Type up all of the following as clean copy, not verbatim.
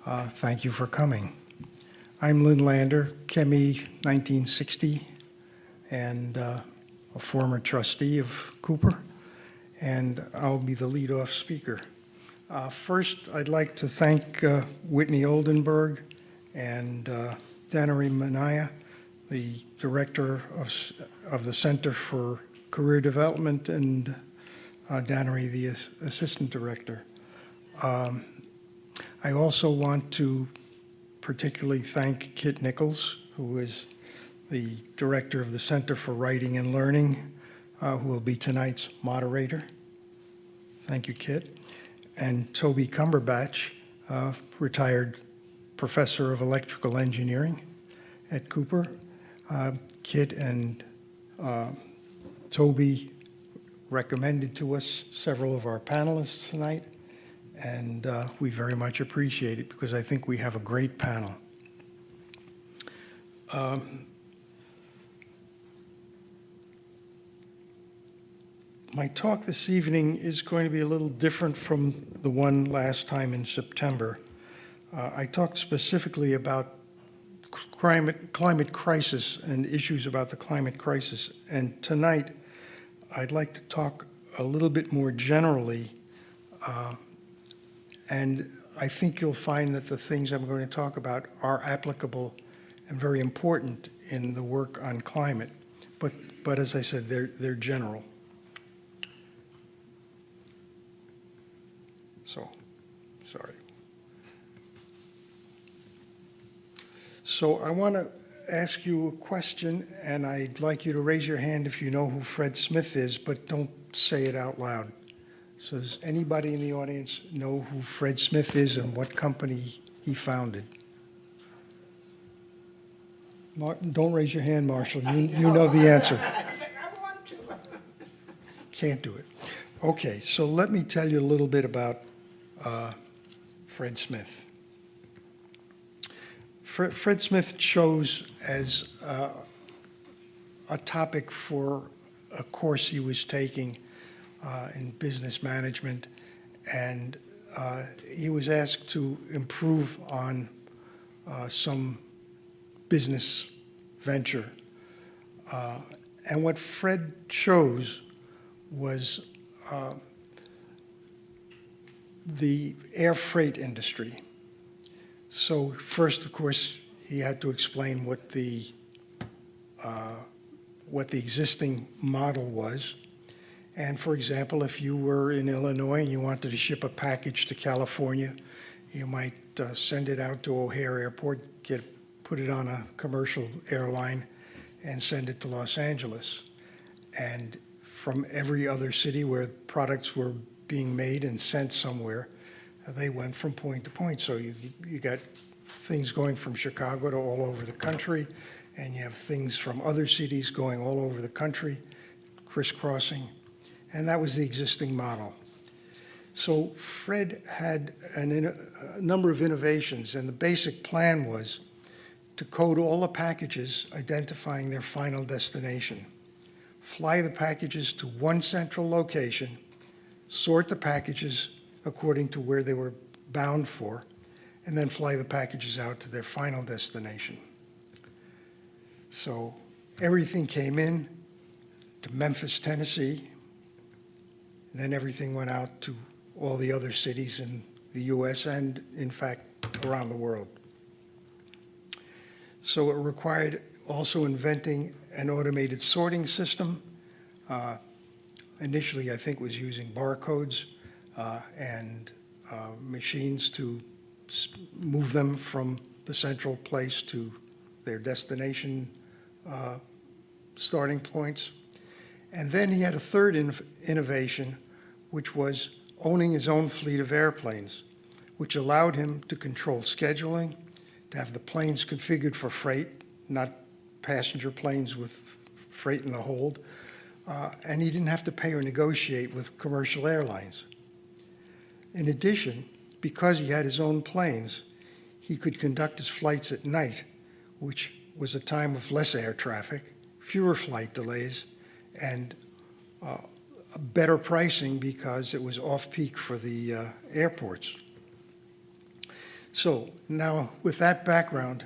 Thank you for coming. I'm Lynn Lander, Chemie 1960, and a former trustee of Cooper, and I'll be the lead-off speaker. First, I'd like to thank Whitney Oldenburg and Dannery Manaya, the director of the Center for Career Development, and Dannery, the assistant director. I also want to particularly thank Kit Nicholls, who is the director of the Center for Writing and Learning, who will be tonight's moderator. Thank you, Kit. And Toby Cumberbatch, retired professor of electrical engineering at Cooper. Kit and Toby recommended to us several of our panelists tonight, and we very much appreciate it because I think we have a great panel. My talk this evening is going to be a little different from the one last time in September. I talked specifically about climate crisis and issues about the climate crisis, and tonight I'd like to talk a little bit more generally, and I think you'll find that the things I'm going to talk about are applicable and very important in the work on climate. But as I said, they're general. So, sorry. So I want to ask you a question, and I'd like you to raise your hand if you know who Fred Smith is, but don't say it out loud. So does anybody in the audience know who Fred Smith is and what company he founded? Don't raise your hand, Marshall. You know the answer. I want to. Can't do it. Okay, so let me tell you a little bit about Fred Smith. Fred Smith chose as a topic for a course he was taking in business management, and he was asked to improve on some business venture. And what Fred chose was the air freight industry. So first, of course, he had to explain what the existing model was. And for example, if you were in Illinois and you wanted to ship a package to California, you might send it out to O'Hare Airport, put it on a commercial airline, and send it to Los Angeles. And from every other city where products were being made and sent somewhere, they went from point to point. So you got things going from Chicago to all over the country, and you have things from other cities going all over the country, crisscrossing. And that was the existing model. So Fred had a number of innovations, and the basic plan was to code all the packages identifying their final destination, fly the packages to one central location, sort the packages according to where they were bound for, and then fly the packages out to their final destination. So everything came in to Memphis, Tennessee, and then everything went out to all the other cities in the US and, in fact, around the world. So it required also inventing an automated sorting system. Initially, I think, was using barcodes and machines to move them from the central place to their destination starting points. And then he had a third innovation, which was owning his own fleet of airplanes, which allowed him to control scheduling, to have the planes configured for freight, not passenger planes with freight in the hold, and he didn't have to pay or negotiate with commercial airlines. In addition, because he had his own planes, he could conduct his flights at night, which was a time of less air traffic, fewer flight delays, and better pricing because it was off-peak for the airports. So now, with that background,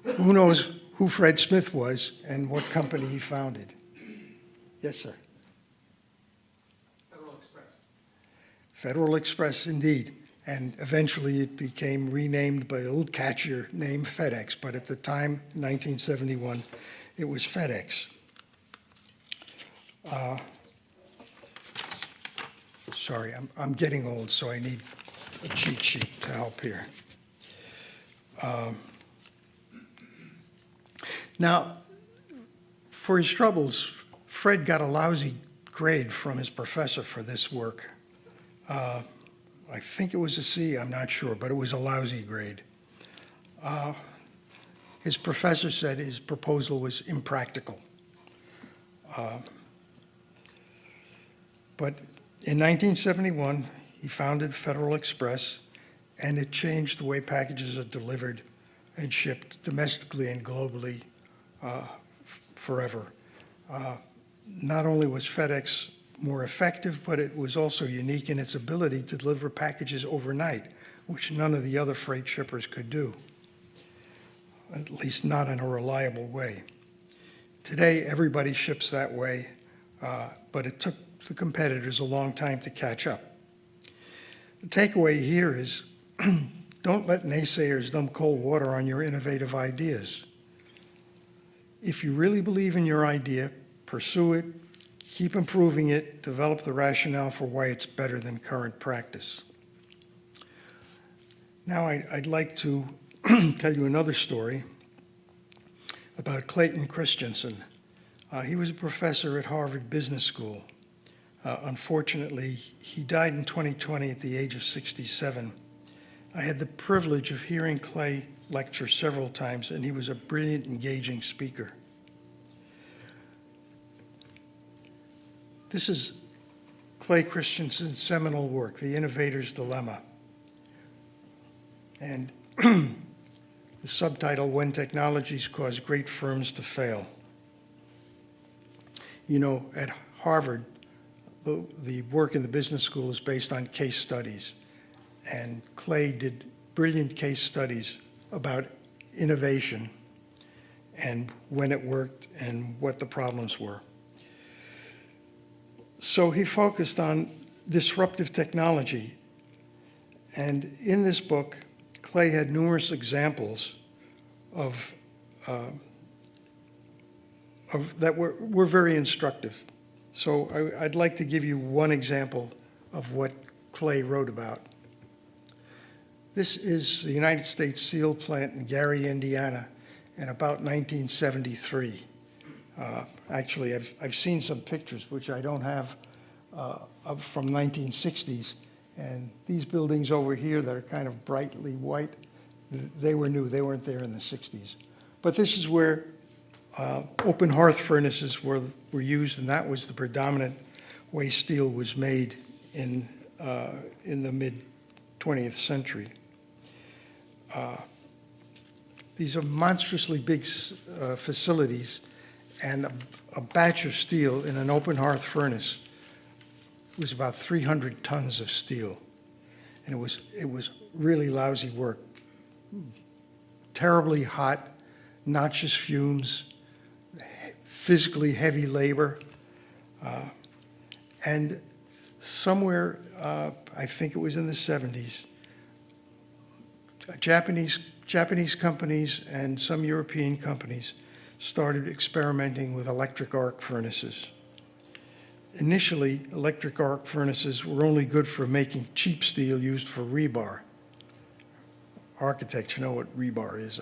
who knows who Fred Smith was and what company he founded? Yes, sir. Federal Express. Federal Express, indeed. And eventually it became renamed by a little catchier name, FedEx. But at the time, 1971, it was FedEx. Sorry, I'm getting old, so I need a cheat sheet to help here. Now, for his troubles, Fred got a lousy grade from his professor for this work. I think it was a C, I'm not sure, but it was a lousy grade. His professor said his proposal was impractical. But in 1971, he founded Federal Express, and it changed the way packages are delivered and shipped domestically and globally forever. Not only was FedEx more effective, but it was also unique in its ability to deliver packages overnight, which none of the other freight shippers could do, at least not in a reliable way. Today, everybody ships that way, but it took the competitors a long time to catch up. The takeaway here is don't let naysayers dump cold water on your innovative ideas. If you really believe in your idea, pursue it, keep improving it, develop the rationale for why it's better than current practice. Now I'd like to tell you another story about Clayton Christensen. He was a professor at Harvard Business School. Unfortunately, he died in 2020 at the age of 67. I had the privilege of hearing Clay lecture several times, and he was a brilliant, engaging speaker. This is Clay Christensen's seminal work, The Innovator's Dilemma. And the subtitle, When Technologies Cause Great Firms to Fail. You know, at Harvard, the work in the business school is based on case studies. And Clay did brilliant case studies about innovation and when it worked and what the problems were. So he focused on disruptive technology. And in this book, Clay had numerous examples of that were very instructive. So I'd like to give you one example of what Clay wrote about. This is the United States Steel Plant in Gary, Indiana, in about 1973. Actually, I've seen some pictures, which I don't have, of from 1960s. And these buildings over here that are kind of brightly white, they were new. They weren't there in the 60s. But this is where open hearth furnaces were used, and that was the predominant way steel was made in the mid-20th century. These are monstrously big facilities, and a batch of steel in an open hearth furnace was about 300 tons of steel. And it was really lousy work. Terribly hot, noxious fumes, physically heavy labor. And somewhere, I think it was in the 70s, Japanese companies and some European companies started experimenting with electric arc furnaces. Initially, electric arc furnaces were only good for making cheap steel used for rebar. Architects, you know what rebar is.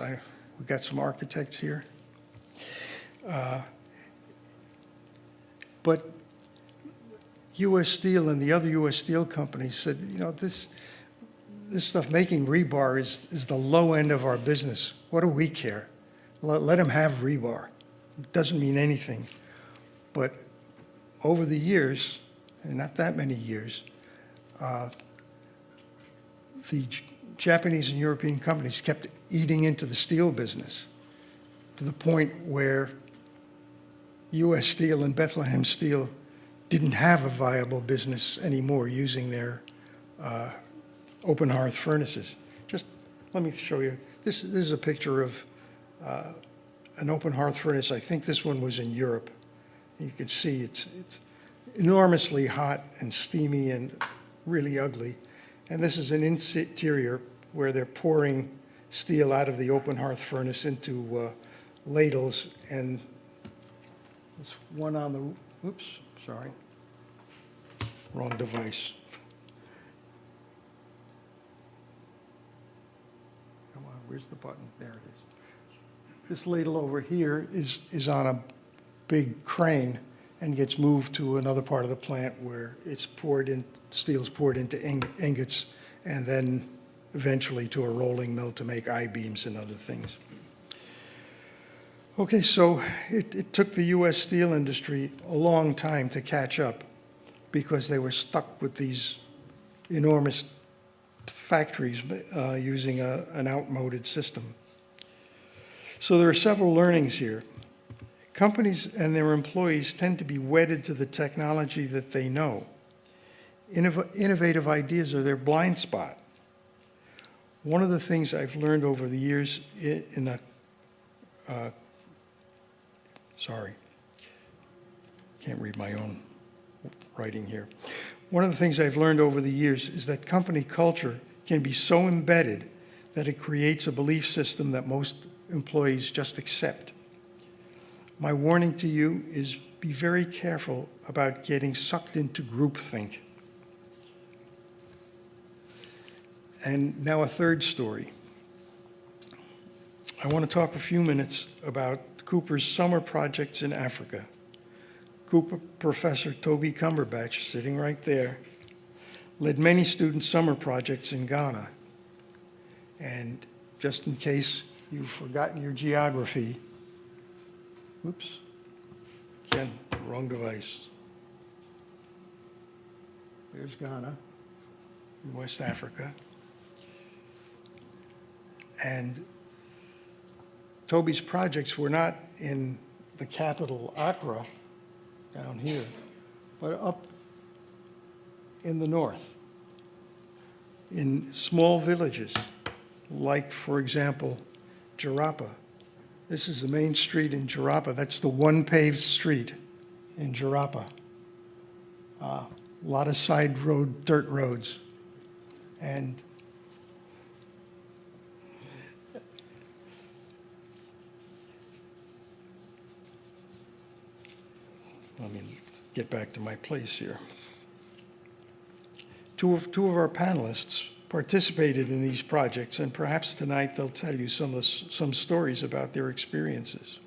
We've got some architects here. But U.S. Steel and the other U.S. Steel companies said, you know, this stuff, making rebar is the low end of our business. What do we care? Let them have rebar. It doesn't mean anything. But over the years, and not that many years, the Japanese and European companies kept eating into the steel business to the point where U.S. Steel and Bethlehem Steel didn't have a viable business anymore using their open hearth furnaces. Just let me show you. This is a picture of an open hearth furnace. I think this one was in Europe. You can see it's enormously hot and steamy and really ugly. And this is an interior where they're pouring steel out of the open hearth furnace into ladles. And this one on the, oops, sorry, wrong device. Come on, where's the button? There it is. This ladle over here is on a big crane and gets moved to another part of the plant where it's poured in, steel's poured into ingots, and then eventually to a rolling mill to make I-beams and other things. Okay, so it took the U.S. steel industry a long time to catch up because they were stuck with these enormous factories using an outmoded system. So there are several learnings here. Companies and their employees tend to be wedded to the technology that they know. Innovative ideas are their blind spot. One of the things I've learned over the years sorry, can't read my own writing here. One of the things I've learned over the years is that company culture can be so embedded that it creates a belief system that most employees just accept. My warning to you is be very careful about getting sucked into groupthink. And now a third story. I want to talk a few minutes about Cooper's summer projects in Africa. Cooper Professor Toby Cumberbatch, sitting right there, led many student summer projects in Ghana. And just in case you've forgotten your geography, oops, again, wrong device. There's Ghana, in West Africa. And Toby's projects were not in the capital, Accra, down here, but up in the north, in small villages, like, for example, Jarapa. This is the main street in Jarapa. That's the one paved street in Jarapa. A lot of side road, dirt roads. And let me get back to my place here. Two of our panelists participated in these projects, and perhaps tonight they'll tell you some stories about their experiences.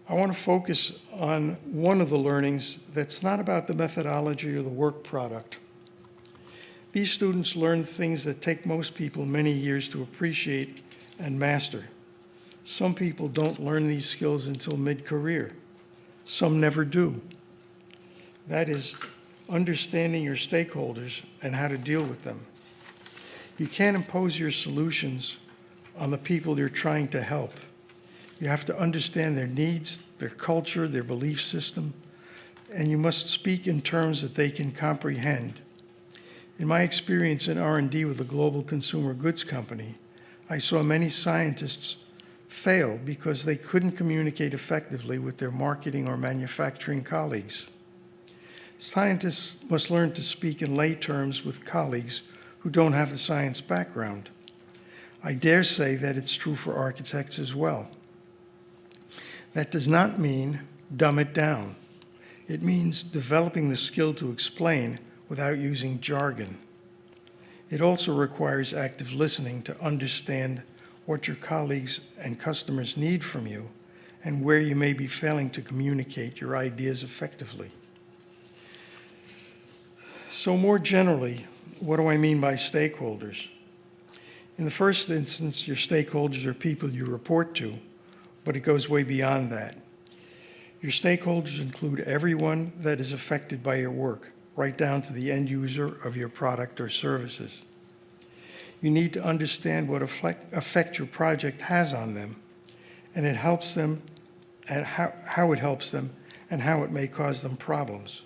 I want to focus on one of the learnings that's not about the methodology or the work product. These students learn things that take most people many years to appreciate and master. Some people don't learn these skills until mid-career. Some never do. That is, understanding your stakeholders and how to deal with them. You can't impose your solutions on the people you're trying to help. You have to understand their needs, their culture, their belief system, and you must speak in terms that they can comprehend. In my experience in R&D with a global consumer goods company, I saw many scientists fail because they couldn't communicate effectively with their marketing or manufacturing colleagues. Scientists must learn to speak in lay terms with colleagues who don't have the science background. I dare say that it's true for architects as well. That does not mean dumb it down. It means developing the skill to explain without using jargon. It also requires active listening to understand what your colleagues and customers need from you and where you may be failing to communicate your ideas effectively. So more generally, what do I mean by stakeholders? In the first instance, your stakeholders are people you report to, but it goes way beyond that. Your stakeholders include everyone that is affected by your work, right down to the end user of your product or services. You need to understand what effect your project has on them, and it helps them, and how it helps them, and how it may cause them problems.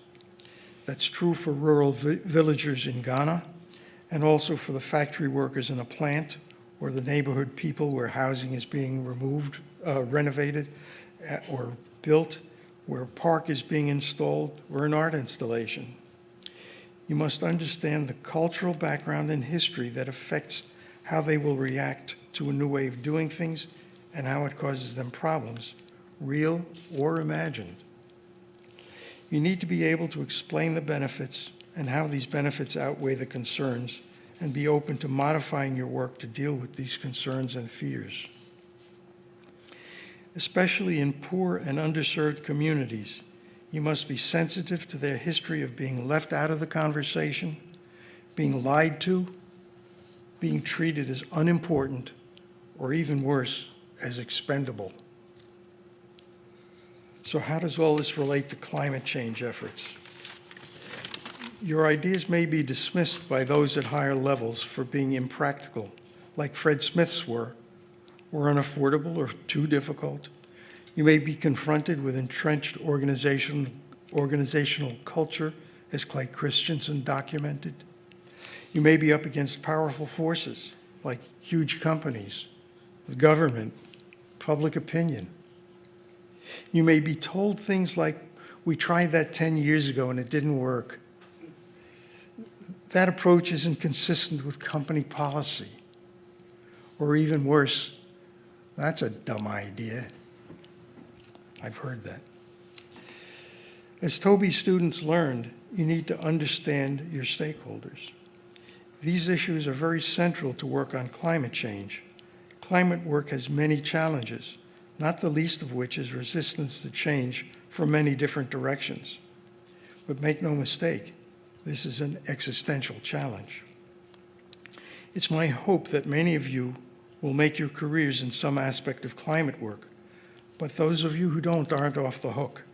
That's true for rural villagers in Ghana, and also for the factory workers in a plant, or the neighborhood people where housing is being renovated, or built, where a park is being installed, or an art installation. You must understand the cultural background and history that affects how they will react to a new way of doing things and how it causes them problems, real or imagined. You need to be able to explain the benefits and how these benefits outweigh the concerns, and be open to modifying your work to deal with these concerns and fears. Especially in poor and underserved communities, you must be sensitive to their history of being left out of the conversation, being lied to, being treated as unimportant, or even worse, as expendable. So how does all this relate to climate change efforts? Your ideas may be dismissed by those at higher levels for being impractical, like Fred Smith's were, or unaffordable or too difficult. You may be confronted with entrenched organizational culture, as Clay Christensen documented. You may be up against powerful forces, like huge companies, the government, public opinion. You may be told things like, "We tried that 10 years ago and it didn't work." That approach isn't consistent with company policy. Or even worse, "That's a dumb idea." I've heard that. As Toby's students learned, you need to understand your stakeholders. These issues are very central to work on climate change. Climate work has many challenges, not the least of which is resistance to change from many different directions. But make no mistake, this is an existential challenge. It's my hope that many of you will make your careers in some aspect of climate work, but those of you who don't aren't off the hook.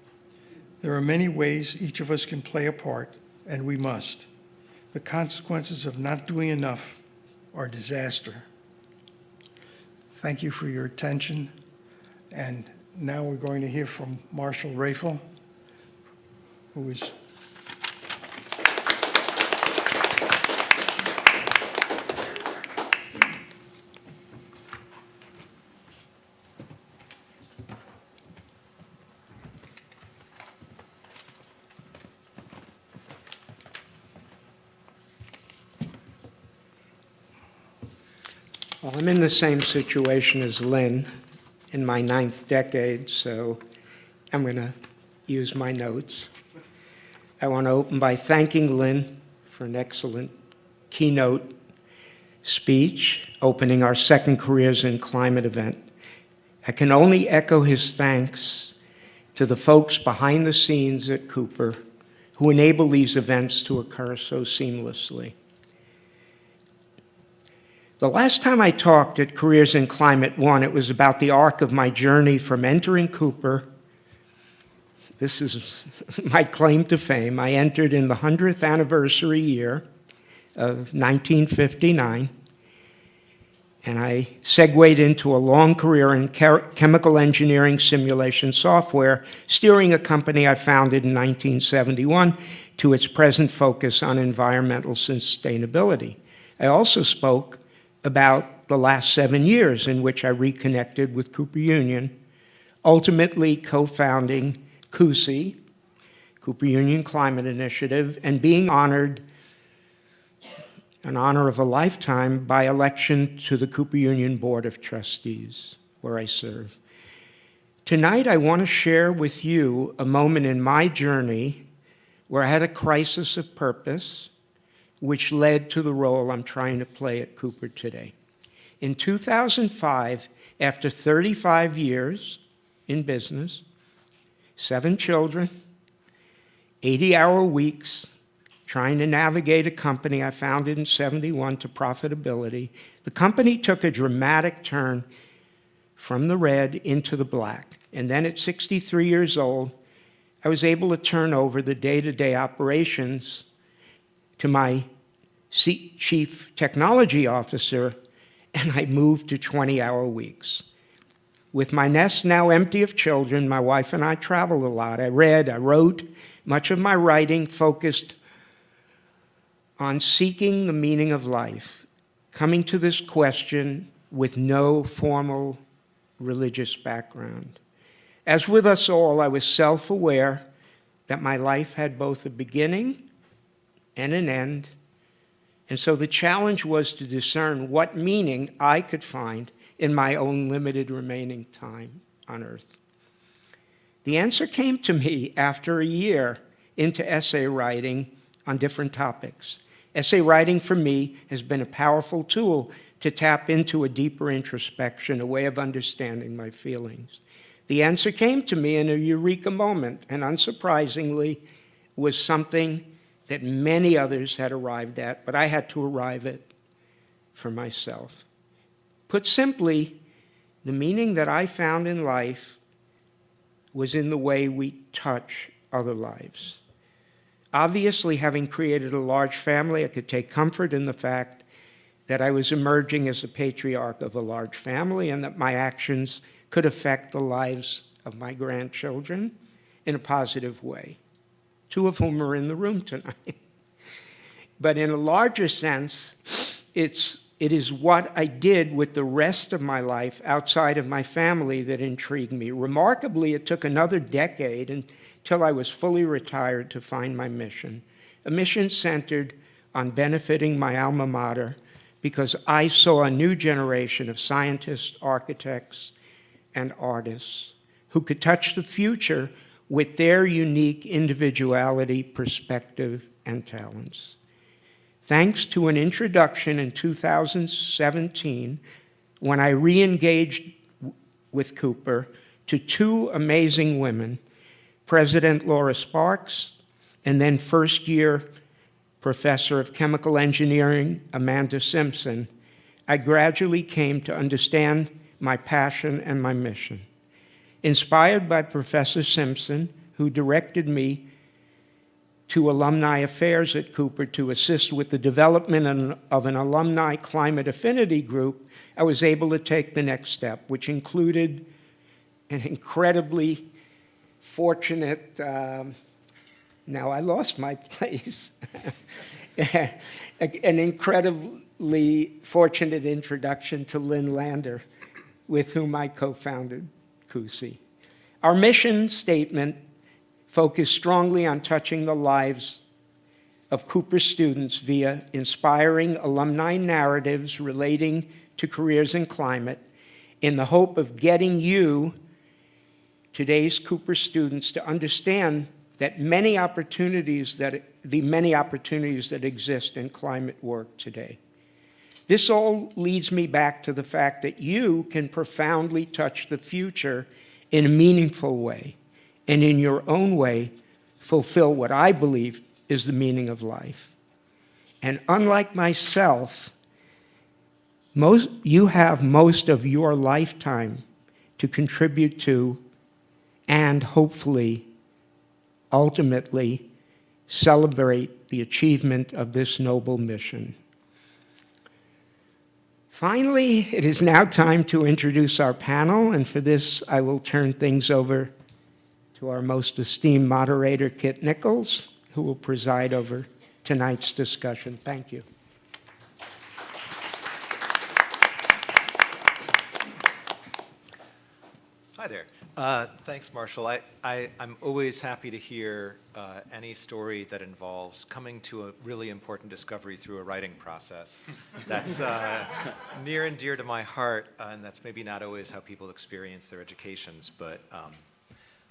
There are many ways each of us can play a part, and we must. The consequences of not doing enough are disaster. Thank you for your attention. And now we're going to hear from Marshall Rafal, who is Well, I'm in the same situation as Lynn in my 9th decade, so I'm going to use my notes. I want to open by thanking Lynn for an excellent keynote speech opening our second Careers in Climate event. I can only echo his thanks to the folks behind the scenes at Cooper who enable these events to occur so seamlessly. The last time I talked at Careers in Climate 1, it was about the arc of my journey from entering Cooper. This is my claim to fame. I entered in the 100th anniversary year of 1959, and I segued into a long career in chemical engineering simulation software, steering a company I founded in 1971 to its present focus on environmental sustainability. I also spoke about the last 7 years in which I reconnected with Cooper Union, ultimately co-founding CUSI, Cooper Union Climate Initiative, and being honored, an honor of a lifetime, by election to the Cooper Union Board of Trustees, where I serve. Tonight, I want to share with you a moment in my journey where I had a crisis of purpose, which led to the role I'm trying to play at Cooper today. In 2005, after 35 years in business, 7 children, 80-hour weeks, trying to navigate a company I founded in 71 to profitability, the company took a dramatic turn from the red into the black. And then at 63 years old, I was able to turn over the day-to-day operations to my chief technology officer, and I moved to 20-hour weeks. With my nest now empty of children, my wife and I traveled a lot. I read, I wrote. Much of my writing focused on seeking the meaning of life, coming to this question with no formal religious background. As with us all, I was self-aware that my life had both a beginning and an end, and so the challenge was to discern what meaning I could find in my own limited remaining time on earth. The answer came to me after a year into essay writing on different topics. Essay writing for me has been a powerful tool to tap into a deeper introspection, a way of understanding my feelings. The answer came to me in a eureka moment, and unsurprisingly, was something that many others had arrived at, but I had to arrive at for myself. Put simply, the meaning that I found in life was in the way we touch other lives. Obviously, having created a large family, I could take comfort in the fact that I was emerging as a patriarch of a large family and that my actions could affect the lives of my grandchildren in a positive way, two of whom are in the room tonight. But in a larger sense, it is what I did with the rest of my life outside of my family that intrigued me. Remarkably, it took another decade until I was fully retired to find my mission, a mission centered on benefiting my alma mater because I saw a new generation of scientists, architects, and artists who could touch the future with their unique individuality, perspective, and talents. Thanks to an introduction in 2017, when I re-engaged with Cooper, to two amazing women, President Laura Sparks, and then first-year professor of chemical engineering, Amanda Simpson, I gradually came to understand my passion and my mission. Inspired by Professor Simpson, who directed me to alumni affairs at Cooper to assist with the development of an alumni climate affinity group, I was able to take the next step, which included an incredibly fortunate, now I lost my place, an incredibly fortunate introduction to Lynn Lander, with whom I co-founded CUSI. Our mission statement focused strongly on touching the lives of Cooper students via inspiring alumni narratives relating to careers in climate in the hope of getting you, today's Cooper students, to understand that the many opportunities that exist in climate work today. This all leads me back to the fact that you can profoundly touch the future in a meaningful way, and in your own way, fulfill what I believe is the meaning of life. And unlike myself, you have most of your lifetime to contribute to and hopefully, ultimately, celebrate the achievement of this noble mission. Finally, it is now time to introduce our panel, and for this, I will turn things over to our most esteemed moderator, Kit Nicholls, who will preside over tonight's discussion. Thank you. Hi there. Thanks, Marshall. I'm always happy to hear any story that involves coming to a really important discovery through a writing process. That's near and dear to my heart, and that's maybe not always how people experience their educations, but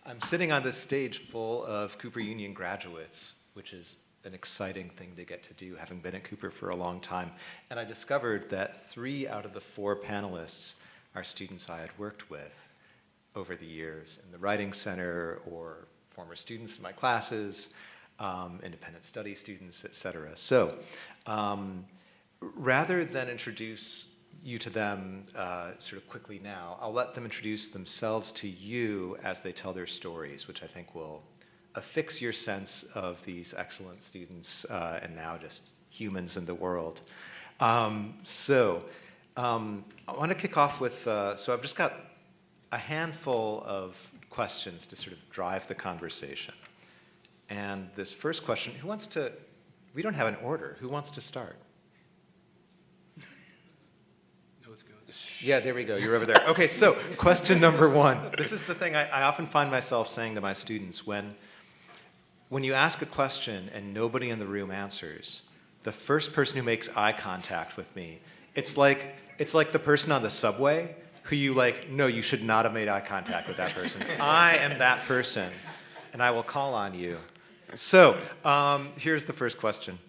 I'm sitting on this stage full of Cooper Union graduates, which is an exciting thing to get to do, having been at Cooper for a long time. And I discovered that 3 out of the 4 panelists are students I had worked with over the years in the Writing Center, or former students in my classes, independent study students, et cetera. So rather than introduce you to them sort of quickly now, I'll let them introduce themselves to you as they tell their stories, which I think will affix your sense of these excellent students and now just humans in the world. I want to kick off with, so I've just got a handful of questions to sort of drive the conversation. And this first question, who wants to We don't have an order. Who wants to start? Yeah, there we go. You're over there. Okay, so question number one. This is the thing I often find myself saying to my students. When you ask a question and nobody in the room answers, the first person who makes eye contact with me, it's like the person on the subway who you like, no, you should not have made eye contact with that person. I am that person, and I will call on you. So here's the first question.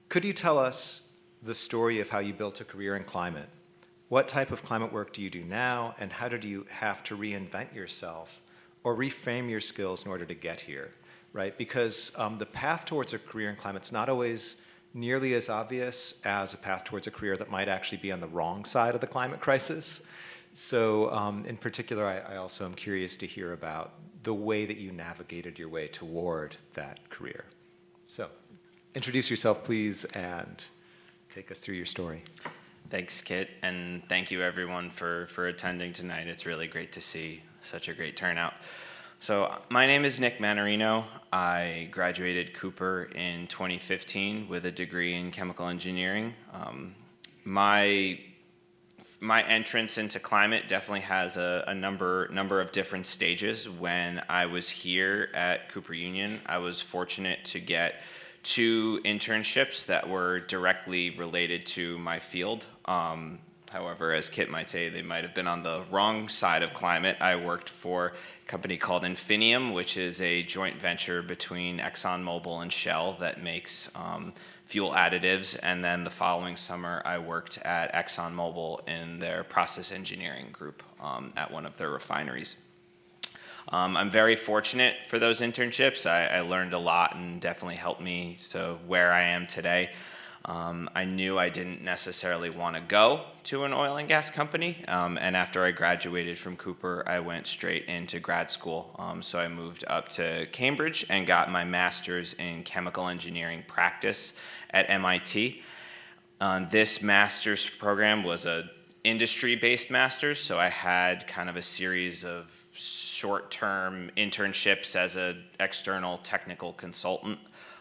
Could you tell us the story of how you built a career in climate? What type of climate work do you do now, and how did you have to reinvent yourself or reframe your skills in order to get here, right? Because the path towards a career in climate is not always nearly as obvious as a path towards a career that might actually be on the wrong side of the climate crisis. So in particular, I also am curious to hear about the way that you navigated your way toward that career. So introduce yourself, please, and take us through your story. Thanks, Kit, and thank you everyone for attending tonight. It's really great to see such a great turnout. So my name is Nick Mannarino. I graduated Cooper in 2015 with a degree in chemical engineering. My entrance into climate definitely has a number of different stages. When I was here at Cooper Union, I was fortunate to get 2 internships that were directly related to my field. However, as Kit might say, they might have been on the wrong side of climate. I worked for a company called Infinium, which is a joint venture between ExxonMobil and Shell that makes fuel additives. And then the following summer, I worked at ExxonMobil in their process engineering group at one of their refineries. I'm very fortunate for those internships. I learned a lot and definitely helped me to where I am today. I knew I didn't necessarily want to go to an oil and gas company, and after I graduated from Cooper, I went straight into grad school. So I moved up to Cambridge and got my master's in chemical engineering practice at MIT. This master's program was a industry-based master's, so I had kind of a series of short-term internships as an external technical consultant.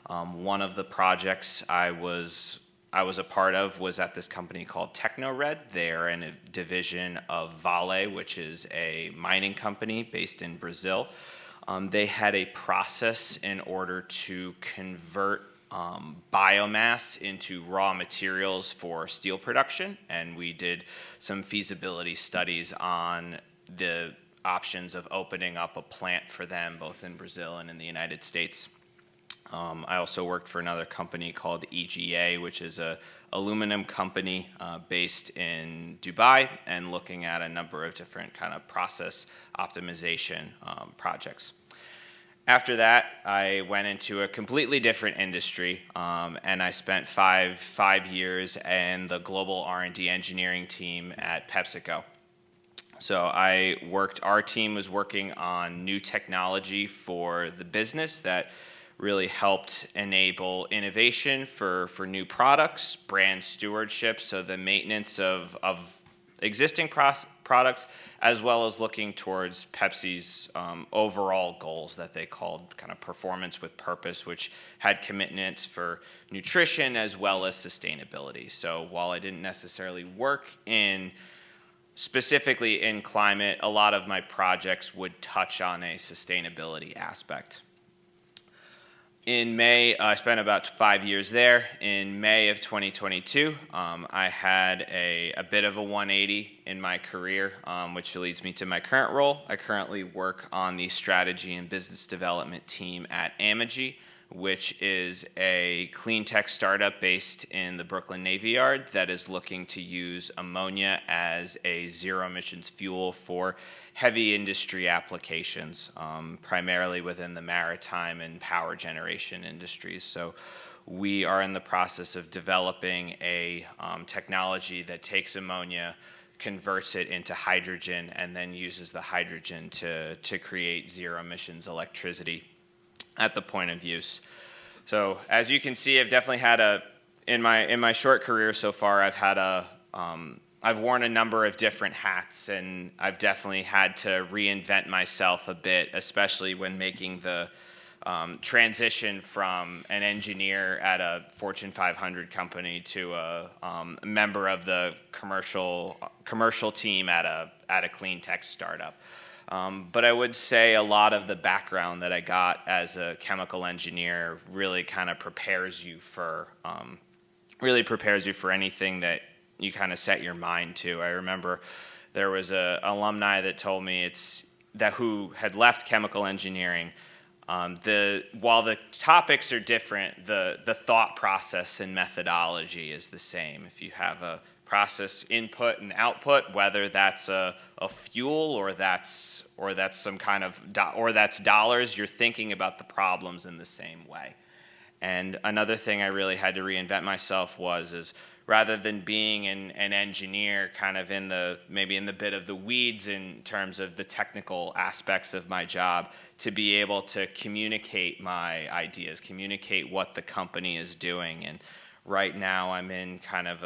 One of the projects I was a part of was at this company called TechnoRed. They're in a division of Vale, which is a mining company based in Brazil. They had a process in order to convert biomass into raw materials for steel production, and we did some feasibility studies on the options of opening up a plant for them both in Brazil and in the United States. I also worked for another company called EGA, which is a aluminum company based in Dubai, and looking at a number of different kind of process optimization projects. After that, I went into a completely different industry, and I spent five years in the global R&D engineering team at PepsiCo. So our team was working on new technology for the business that really helped enable innovation for new products, brand stewardship, so the maintenance of existing products, as well as looking towards Pepsi's overall goals that they called kind of performance with purpose, which had commitments for nutrition as well as sustainability. So while I didn't necessarily work specifically in climate, a lot of my projects would touch on a sustainability aspect. In May, I spent about 5 years there. In May of 2022, I had a bit of a 180 in my career, which leads me to my current role. I currently work on the strategy and business development team at Amegy, which is a clean tech startup based in the Brooklyn Navy Yard that is looking to use ammonia as a zero emissions fuel for heavy industry applications, primarily within the maritime and power generation industries. So we are in the process of developing a technology that takes ammonia, converts it into hydrogen, and then uses the hydrogen to create zero emissions electricity at the point of use. So as you can see, I've definitely had in my short career so far, I've worn a number of different hats, and I've definitely had to reinvent myself a bit, especially when making the transition from an engineer at a Fortune 500 company to a member of the commercial team at a clean tech startup. But I would say a lot of the background that I got as a chemical engineer really kind of prepares you for anything that you kind of set your mind to. I remember there was an alumni that told me who had left chemical engineering. While the topics are different, the thought process and methodology is the same. If you have a process input and output, whether that's a fuel or that's some kind of or that's dollars, you're thinking about the problems in the same way. And another thing I really had to reinvent myself is rather than being an engineer kind of maybe in the bit of the weeds in terms of the technical aspects of my job, to be able to communicate my ideas, communicate what the company is doing. And right now I'm in kind of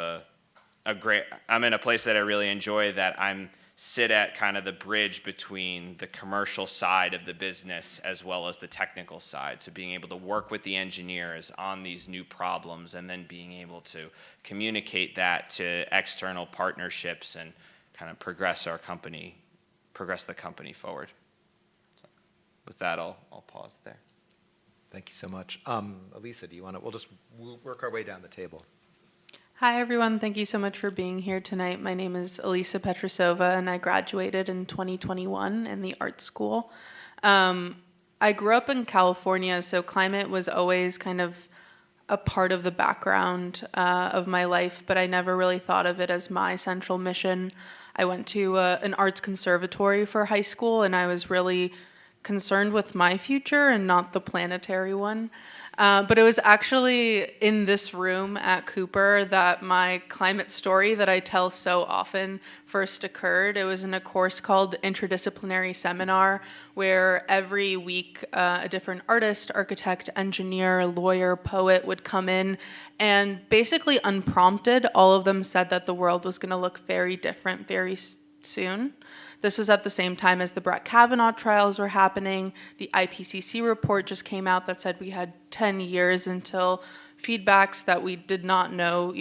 I'm in a place that I really enjoy, that I'm sit at kind of the bridge between the commercial side of the business as well as the technical side. So being able to work with the engineers on these new problems and then being able to communicate that to external partnerships and kind of progress the company forward. So with that, I'll pause there. Thank you so much. Alisa, we'll work our way down the table. Hi, everyone. Thank you so much for being here tonight. My name is Alisa Petrosova, and I graduated in 2021 in the art school. I grew up in California, so climate was always kind of a part of the background of my life, but I never really thought of it as my central mission. I went to an arts conservatory for high school, and I was really concerned with my future and not the planetary one. But it was actually in this room at Cooper that my climate story that I tell so often first occurred. It was in a course called Interdisciplinary Seminar, where every week a different artist, architect, engineer, lawyer, poet would come in, and basically unprompted, all of them said that the world was going to look very different very soon. This was at the same time as the Brett Kavanaugh trials were happening. The IPCC report just came out that said we had 10 years until feedbacks that we did not know,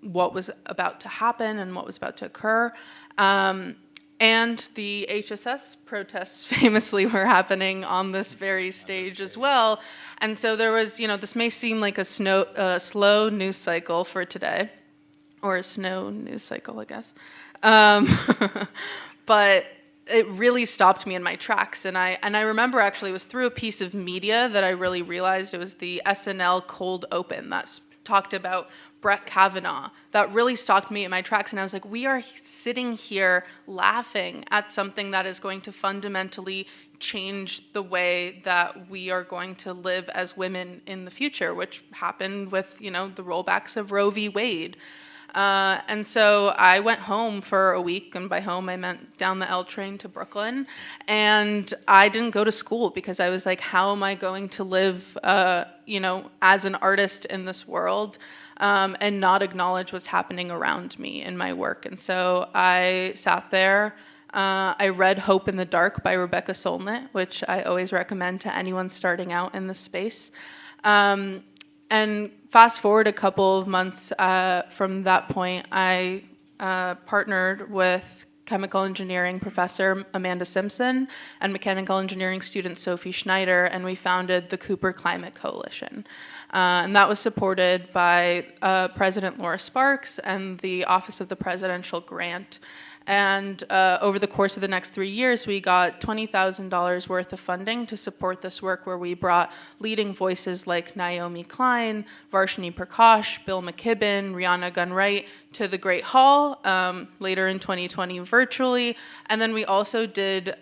what was about to happen and what was about to occur. And the HSS protests famously were happening on this very stage as well. And so there was, this may seem like a slow news cycle for today, or a snow news cycle, I guess. But it really stopped me in my tracks. And I remember actually it was through a piece of media that I really realized it was the SNL Cold Open that talked about Brett Kavanaugh. That really stopped me in my tracks. And I was like, we are sitting here laughing at something that is going to fundamentally change the way that we are going to live as women in the future, which happened with, the rollbacks of Roe v. Wade. And so I went home for a week, and by home I meant down the L train to Brooklyn, and I didn't go to school because I was like, how am I going to live, as an artist in this world, and not acknowledge what's happening around me in my work? And so I sat there. I read Hope in the Dark by Rebecca Solnit, which I always recommend to anyone starting out in this space. And fast forward a couple of months from that point, I partnered with chemical engineering professor Amanda Simpson and mechanical engineering student Sophie Schneider, and we founded the Cooper Climate Coalition. And that was supported by President Laura Sparks and the Office of the Presidential Grant. And over the course of the next 3 years, we got $20,000 worth of funding to support this work, where we brought leading voices like Naomi Klein, Varshini Prakash, Bill McKibben, Rihanna Gunn-Wright to the Great Hall, later in 2020 virtually. And then we also did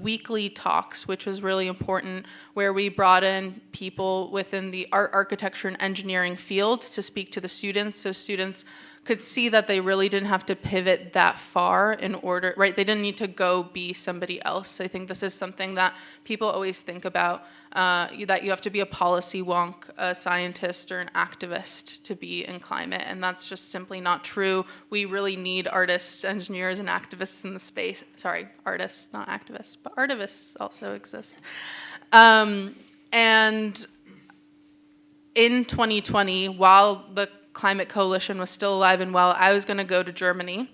weekly talks, which was really important, where we brought in people within the art, architecture, and engineering fields to speak to the students, so students could see that they really didn't have to pivot that far in order, right? They didn't need to go be somebody else. I think this is something that people always think about, that you have to be a policy wonk, a scientist, or an activist to be in climate, and that's just simply not true. We really need artists, engineers, and activists in the space. Sorry, artists, not activists, but artivists also exist. And in 2020, while the Climate Coalition was still alive and well, I was going to go to Germany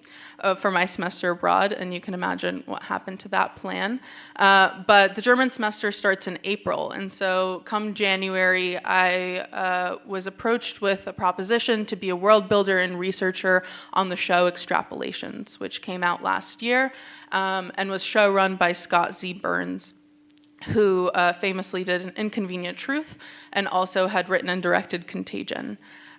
for my semester abroad, and you can imagine what happened to that plan. But the German semester starts in April, and so come January, I was approached with a proposition to be a world builder and researcher on the show Extrapolations, which came out last year and was show run by Scott Z. Burns, who famously did An Inconvenient Truth and also had written and directed Contagion.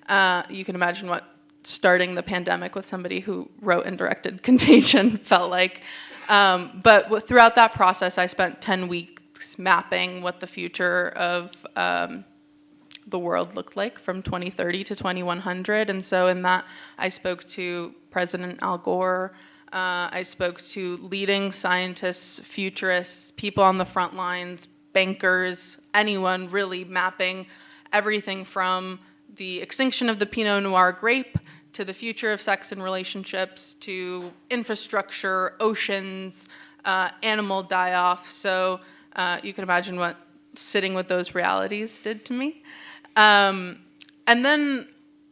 You can imagine what starting the pandemic with somebody who wrote and directed Contagion felt like. But throughout that process, I spent 10 weeks mapping what the future of the world looked like from 2030 to 2100. And so in that, I spoke to President Al Gore. I spoke to leading scientists, futurists, people on the front lines, bankers, anyone really mapping everything from the extinction of the Pinot Noir grape to the future of sex and relationships to infrastructure, oceans, animal die-off. So you can imagine what sitting with those realities did to me. And then,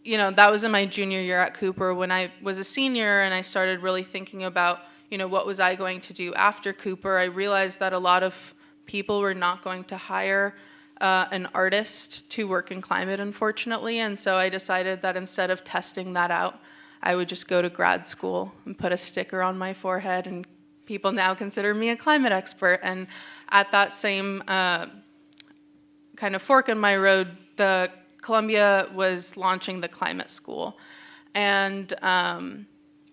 that was in my junior year at Cooper. When I was a senior and I started really thinking about, what was I going to do after Cooper, I realized that a lot of people were not going to hire an artist to work in climate, unfortunately. And so I decided that instead of testing that out, I would just go to grad school and put a sticker on my forehead, and people now consider me a climate expert. And at that same kind of fork in my road, the Columbia was launching the climate school. And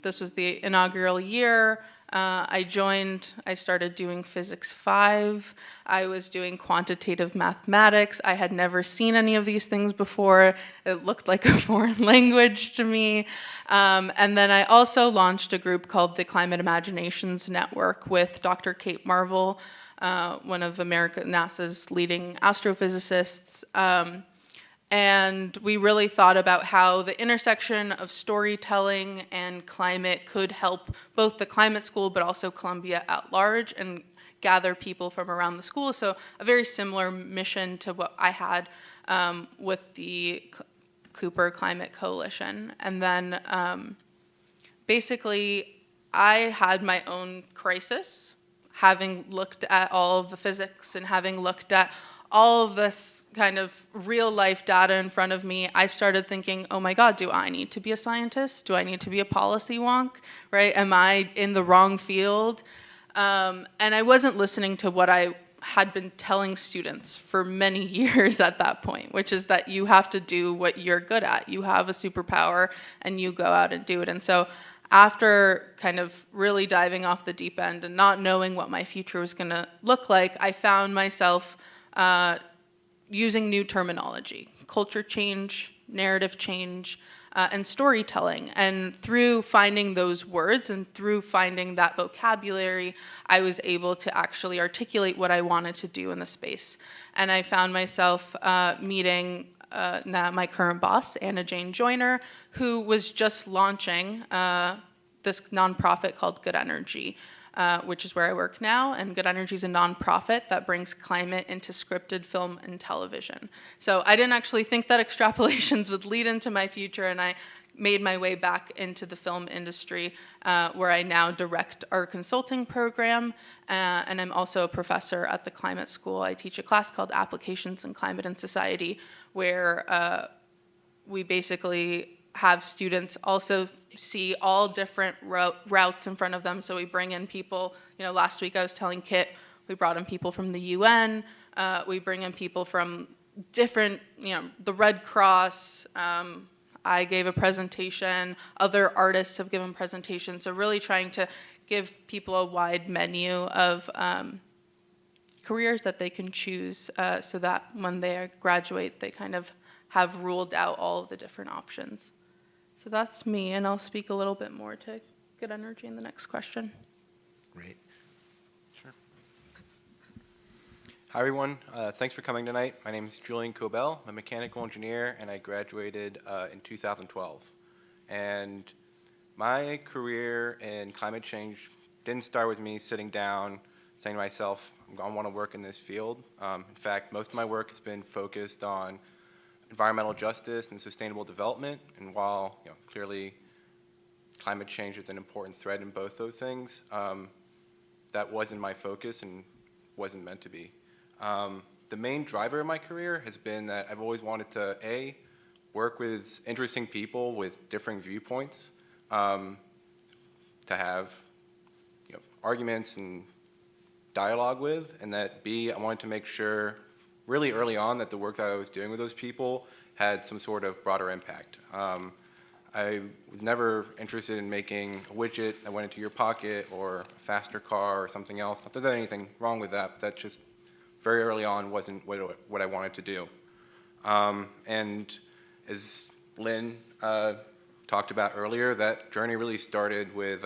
this was the inaugural year. I joined, I started doing Physics 5. I was doing quantitative mathematics. I had never seen any of these things before. It looked like a foreign language to me. And then I also launched a group called the Climate Imaginations Network with Dr. Kate Marvel, one of NASA's leading astrophysicists. And we really thought about how the intersection of storytelling and climate could help both the climate school but also Columbia at large and gather people from around the school. So a very similar mission to what I had with the Cooper Climate Coalition. And then basically I had my own crisis, having looked at all of the physics and having looked at all of this kind of real life data in front of me. I started thinking, oh my God, do I need to be a scientist? Do I need to be a policy wonk, right? Am I in the wrong field? And I wasn't listening to what I had been telling students for many years at that point, which is that you have to do what you're good at. You have a superpower and you go out and do it. And so after kind of really diving off the deep end and not knowing what my future was gonna look like, I found myself using new terminology, culture change, narrative change, and storytelling. And through finding those words and through finding that vocabulary, I was able to actually articulate what I wanted to do in the space. And I found myself meeting my current boss, Anna Jane Joyner, who was just launching this nonprofit called Good Energy, which is where I work now. And Good Energy is a nonprofit that brings climate into scripted film and television. So I didn't actually think that Extrapolations would lead into my future, and I made my way back into the film industry, where I now direct our consulting program, and I'm also a professor at the climate school. I teach a class called Applications in Climate and Society, where we basically have students also see all different routes in front of them. So we bring in people, last week I was telling Kit, we brought in people from the UN, we bring in people from different, the Red Cross, I gave a presentation, other artists have given presentations, so really trying to give people a wide menu of careers that they can choose so that when they graduate, they kind of have ruled out all of the different options. So that's me, and I'll speak a little bit more to Good Energy in the next question. Great. Sure. Hi, everyone. Thanks for coming tonight. My name is Julien Caubel. I'm a mechanical engineer, and I graduated in 2012. And my career in climate change didn't start with me sitting down, saying to myself, I want to work in this field. In fact, most of my work has been focused on environmental justice and sustainable development. And while clearly climate change is an important thread in both those things, that wasn't my focus and wasn't meant to be. The main driver of my career has been that I've always wanted to, work with interesting people with differing viewpoints, to have arguments and dialogue with, and that B, I wanted to make sure really early on that the work that I was doing with those people had some sort of broader impact. I was never interested in making a widget that went into your pocket or a faster car or something else. Not that there's anything wrong with that, but that just very early on wasn't what I wanted to do. And as Lynn talked about earlier, that journey really started with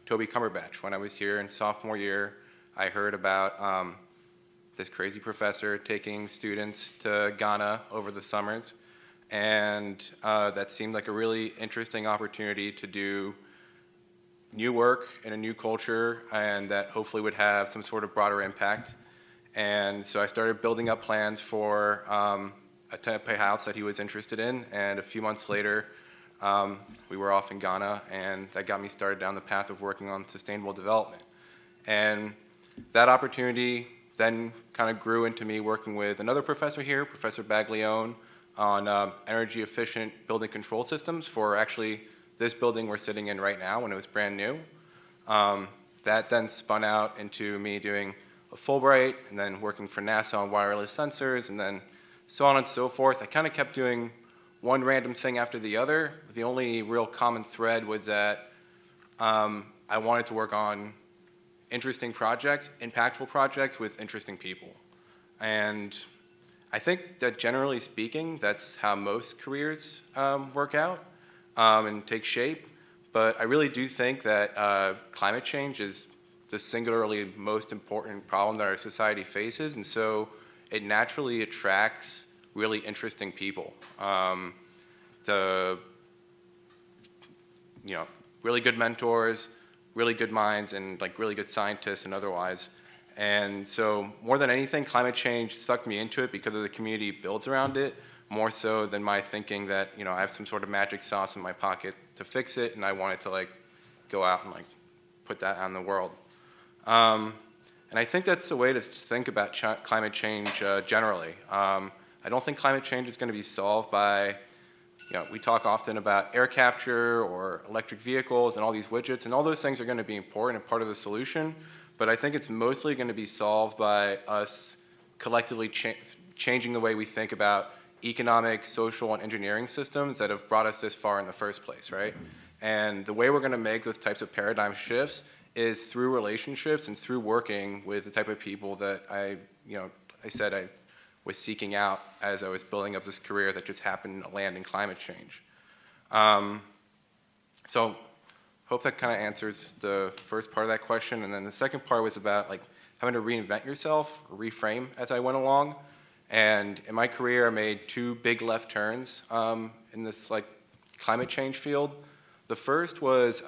Toby Cumberbatch. When I was here in sophomore year, I heard about this crazy professor taking students to Ghana over the summers, and that seemed like a really interesting opportunity to do new work in a new culture, and that hopefully would have some sort of broader impact. And so I started building up plans for a type of house that he was interested in, and a few months later, we were off in Ghana, and that got me started down the path of working on sustainable development. And that opportunity then kind of grew into me working with another professor here, Professor Baglione, on energy efficient building control systems for actually this building we're sitting in right now when it was brand new. That then spun out into me doing a Fulbright and then working for NASA on wireless sensors and then so on and so forth. I kind of kept doing one random thing after the other. The only real common thread was that I wanted to work on interesting projects, impactful projects with interesting people. And I think that generally speaking, that's how most careers work out and take shape. But I really do think that climate change is the singularly most important problem that our society faces. And so it naturally attracts really interesting people. Really good mentors, really good minds, and like really good scientists and otherwise. And so more than anything, climate change sucked me into it because of the community it builds around it, more so than my thinking that I have some sort of magic sauce in my pocket to fix it, and I wanted to go out and put that on the world. And I think that's the way to think about climate change generally. I don't think climate change is going to be solved by, we talk often about air capture or electric vehicles and all these widgets, and all those things are going to be important and part of the solution, but I think it's mostly going to be solved by us collectively changing the way we think about economic, social, and engineering systems that have brought us this far in the first place, right? And the way we're going to make those types of paradigm shifts is through relationships and through working with the type of people that I said I was seeking out as I was building up this career that just happened to land in climate change. So hope that kind of answers the first part of that question. And then the second part was about having to reinvent yourself, or reframe as I went along. And in my career, I made two big left turns in this climate change field. The first was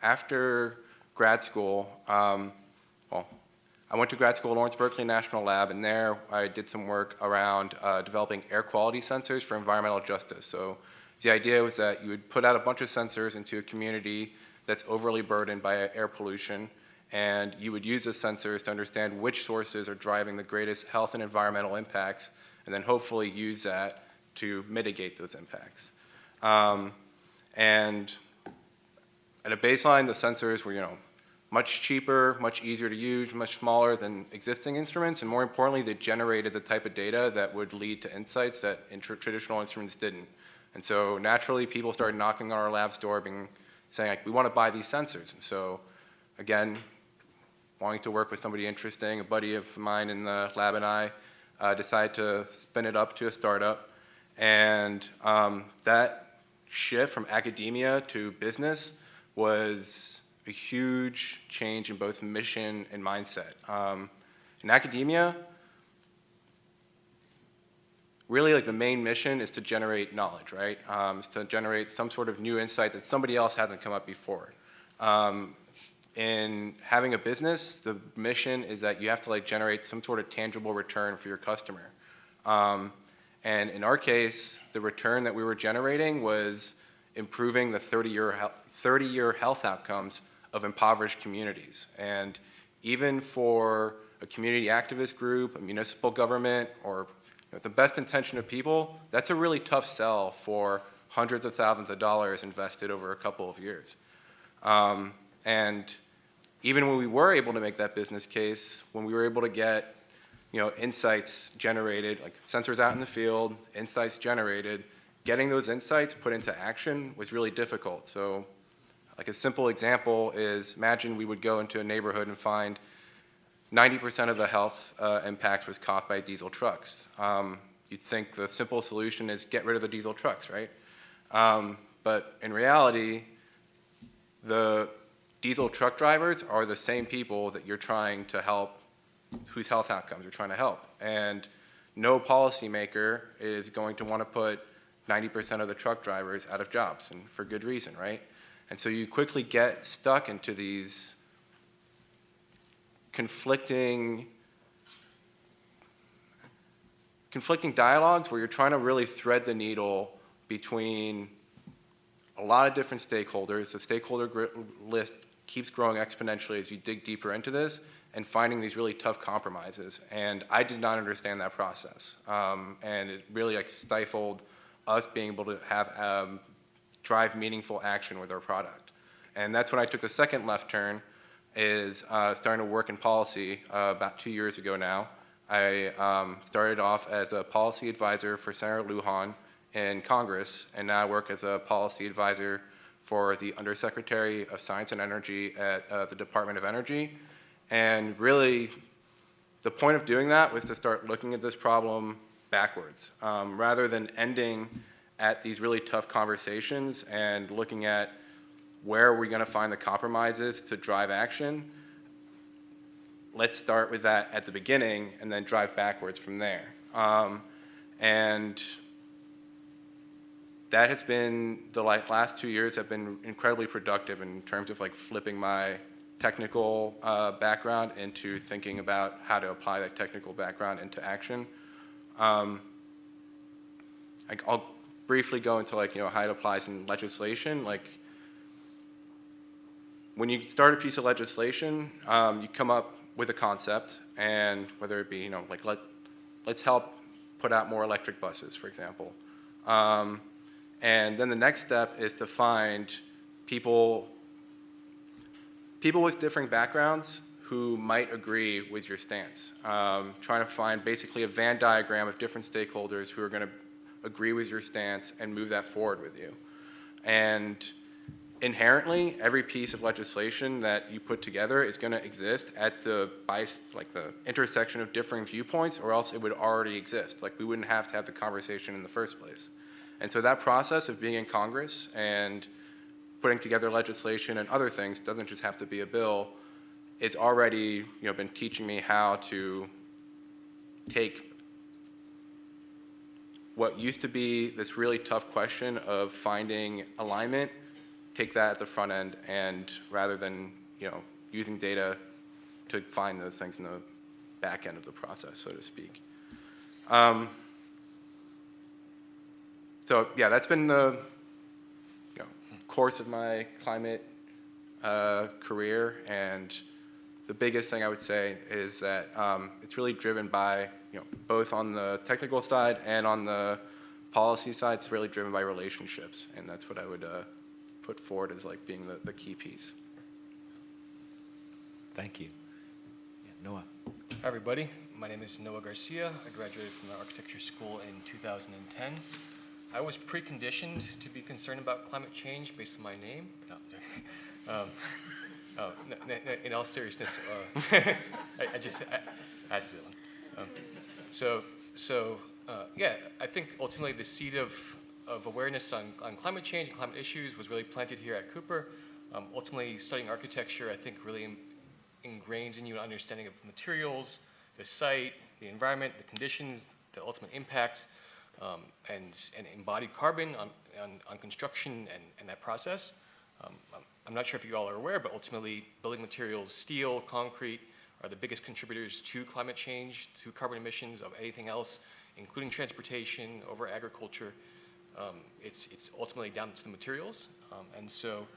after grad school. I went to grad school at Lawrence Berkeley National Lab, and there I did some work around developing air quality sensors for environmental justice. So the idea was that you would put out a bunch of sensors into a community that's overly burdened by air pollution, and you would use those sensors to understand which sources are driving the greatest health and environmental impacts, and then hopefully use that to mitigate those impacts. And at a baseline, the sensors were, much cheaper, much easier to use, much smaller than existing instruments, and more importantly, they generated the type of data that would lead to insights that traditional instruments didn't. And so naturally, people started knocking on our lab's door, saying, we want to buy these sensors. And so, again, wanting to work with somebody interesting, a buddy of mine in the lab and I decided to spin it up to a startup. And that shift from academia to business was a huge change in both mission and mindset. In academia, really the main mission is to generate knowledge, right? It's to generate some sort of new insight that somebody else hasn't come up before. in having a business, the mission is that you have to like generate some sort of tangible return for your customer. And in our case, the return that we were generating was improving the 30-year health outcomes of impoverished communities. And even for a community activist group, a municipal government, or the best intention of people, that's a really tough sell for hundreds of thousands of dollars invested over a couple of years. And even when we were able to make that business case, when we were able to get insights generated, like sensors out in the field, insights generated, getting those insights put into action was really difficult. So like a simple example is, imagine we would go into a neighborhood and find 90% of the health impact was caused by diesel trucks. You'd think the simple solution is get rid of the diesel trucks, right? But in reality, the diesel truck drivers are the same people that you're trying to help, whose health outcomes you're trying to help. And no policymaker is going to want to put 90% of the truck drivers out of jobs, and for good reason, right? And so you quickly get stuck into these conflicting dialogues where you're trying to really thread the needle between a lot of different stakeholders. The stakeholder list keeps growing exponentially as you dig deeper into this, and finding these really tough compromises. And I did not understand that process. And it really stifled us being able to have drive meaningful action with our product. And that's when I took the second left turn, is starting to work in policy about 2 years ago now. I started off as a policy advisor for Senator Lujan in Congress, and now I work as a policy advisor for the Undersecretary of Science and Energy at the Department of Energy. And really, the point of doing that was to start looking at this problem backwards, rather than ending at these really tough conversations and looking at where are we going to find the compromises to drive action. Let's start with that at the beginning and then drive backwards from there. And that has been, the last 2 years have been incredibly productive in terms of flipping my technical background into thinking about how to apply that technical background into action. I'll briefly go into how it applies in legislation. When you start a piece of legislation, you come up with a concept, and whether it be let's help put out more electric buses, for example. And then the next step is to find people with different backgrounds who might agree with your stance. Trying to find basically a Venn diagram of different stakeholders who are going to agree with your stance and move that forward with you. And inherently, every piece of legislation that you put together is going to exist at the intersection of differing viewpoints, or else it would already exist. We wouldn't have to have the conversation in the first place. And so that process of being in Congress and putting together legislation and other things, doesn't just have to be a bill, is already been teaching me how to take what used to be this really tough question of finding alignment, take that at the front end, and rather than using data to find those things in the back end of the process, so to speak. So yeah, that's been the course of my climate career, and the biggest thing I would say is that it's really driven by, both on the technical side and on the policy side, it's really driven by relationships, and that's what I would put forward as being the key piece. Thank you. Yeah, Noah. Hi, everybody. My name is Noah Garcia. I graduated from the architecture school in 2010. I was preconditioned to be concerned about climate change based on my name. No, in all seriousness, I had to do one. Yeah, I think ultimately the seed of awareness on climate change and climate issues was really planted here at Cooper. Ultimately, studying architecture, I think, really ingrains in you an understanding of materials, the site, the environment, the conditions, the ultimate impact, and embodied carbon on construction and that process. I'm not sure if you all are aware, but ultimately building materials, steel, concrete, are the biggest contributors to climate change, to carbon emissions of anything else, including transportation, over agriculture. It's ultimately down to the materials. And so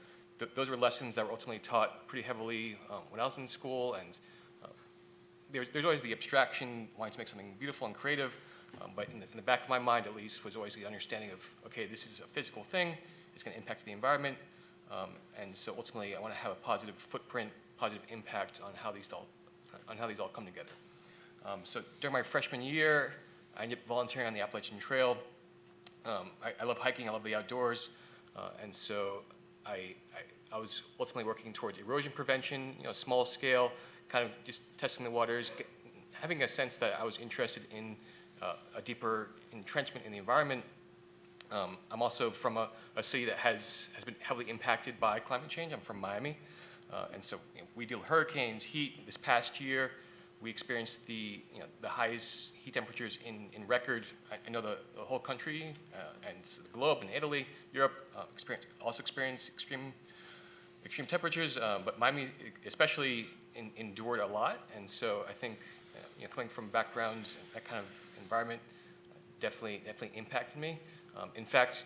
those were lessons that were ultimately taught pretty heavily when I was in school. And there's always the abstraction, wanting to make something beautiful and creative. But in the back of my mind, at least, was always the understanding of, okay, this is a physical thing. It's going to impact the environment. And so ultimately, I want to have a positive footprint, positive impact on how these all come together. So during my freshman year, I ended up volunteering on the Appalachian Trail. I love hiking, I love the outdoors, and so I was ultimately working towards erosion prevention, small scale, kind of just testing the waters, having a sense that I was interested in a deeper entrenchment in the environment. I'm also from a city that has been heavily impacted by climate change. I'm from Miami, and so we deal with hurricanes, heat. This past year, we experienced the highest heat temperatures in record. I know the whole country and the globe and Italy, Europe also experienced extreme temperatures, but Miami especially endured a lot. And so I think coming from backgrounds, that kind of environment definitely impacted me. In fact,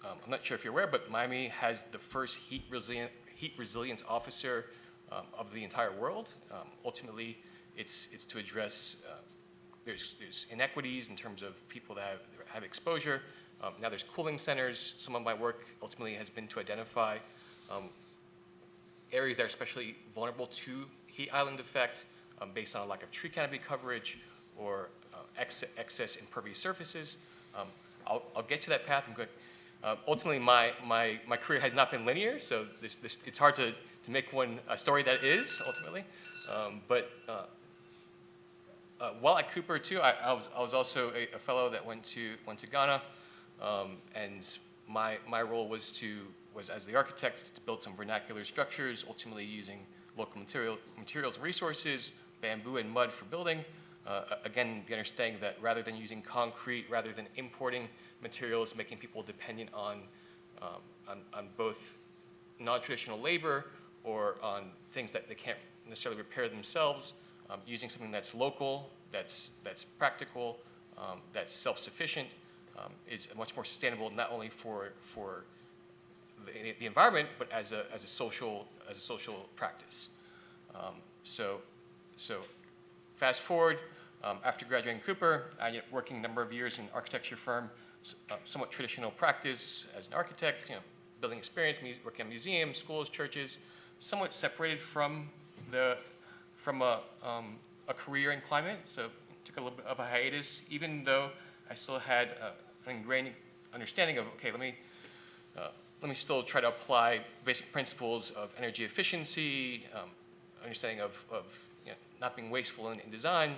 I'm not sure if you're aware, but Miami has the first heat resilience officer of the entire world. Ultimately, it's to address there's inequities in terms of people that have exposure. Now there's cooling centers. Some of my work ultimately has been to identify areas that are especially vulnerable to heat island effect based on a lack of tree canopy coverage or excess impervious surfaces. I'll get to that path. I'm good. Ultimately, my career has not been linear, so it's hard to make one a story that is ultimately. But while at Cooper too, I was also a fellow that went to Ghana, and my role was as the architect to build some vernacular structures, ultimately using local materials and resources, bamboo and mud for building. Again, the understanding that rather than using concrete, rather than importing materials, making people dependent on both non-traditional labor or on things that they can't necessarily repair themselves, using something that's local, that's practical, that's self-sufficient, is much more sustainable not only for the environment but as a social practice. So fast forward. After graduating Cooper, I ended up working a number of years in an architecture firm, somewhat traditional practice as an architect, building experience, working on museums, schools, churches, somewhat separated from a career in climate. So took a little bit of a hiatus, even though I still had an ingrained understanding of, okay, let me still try to apply basic principles of energy efficiency, understanding of not being wasteful in design.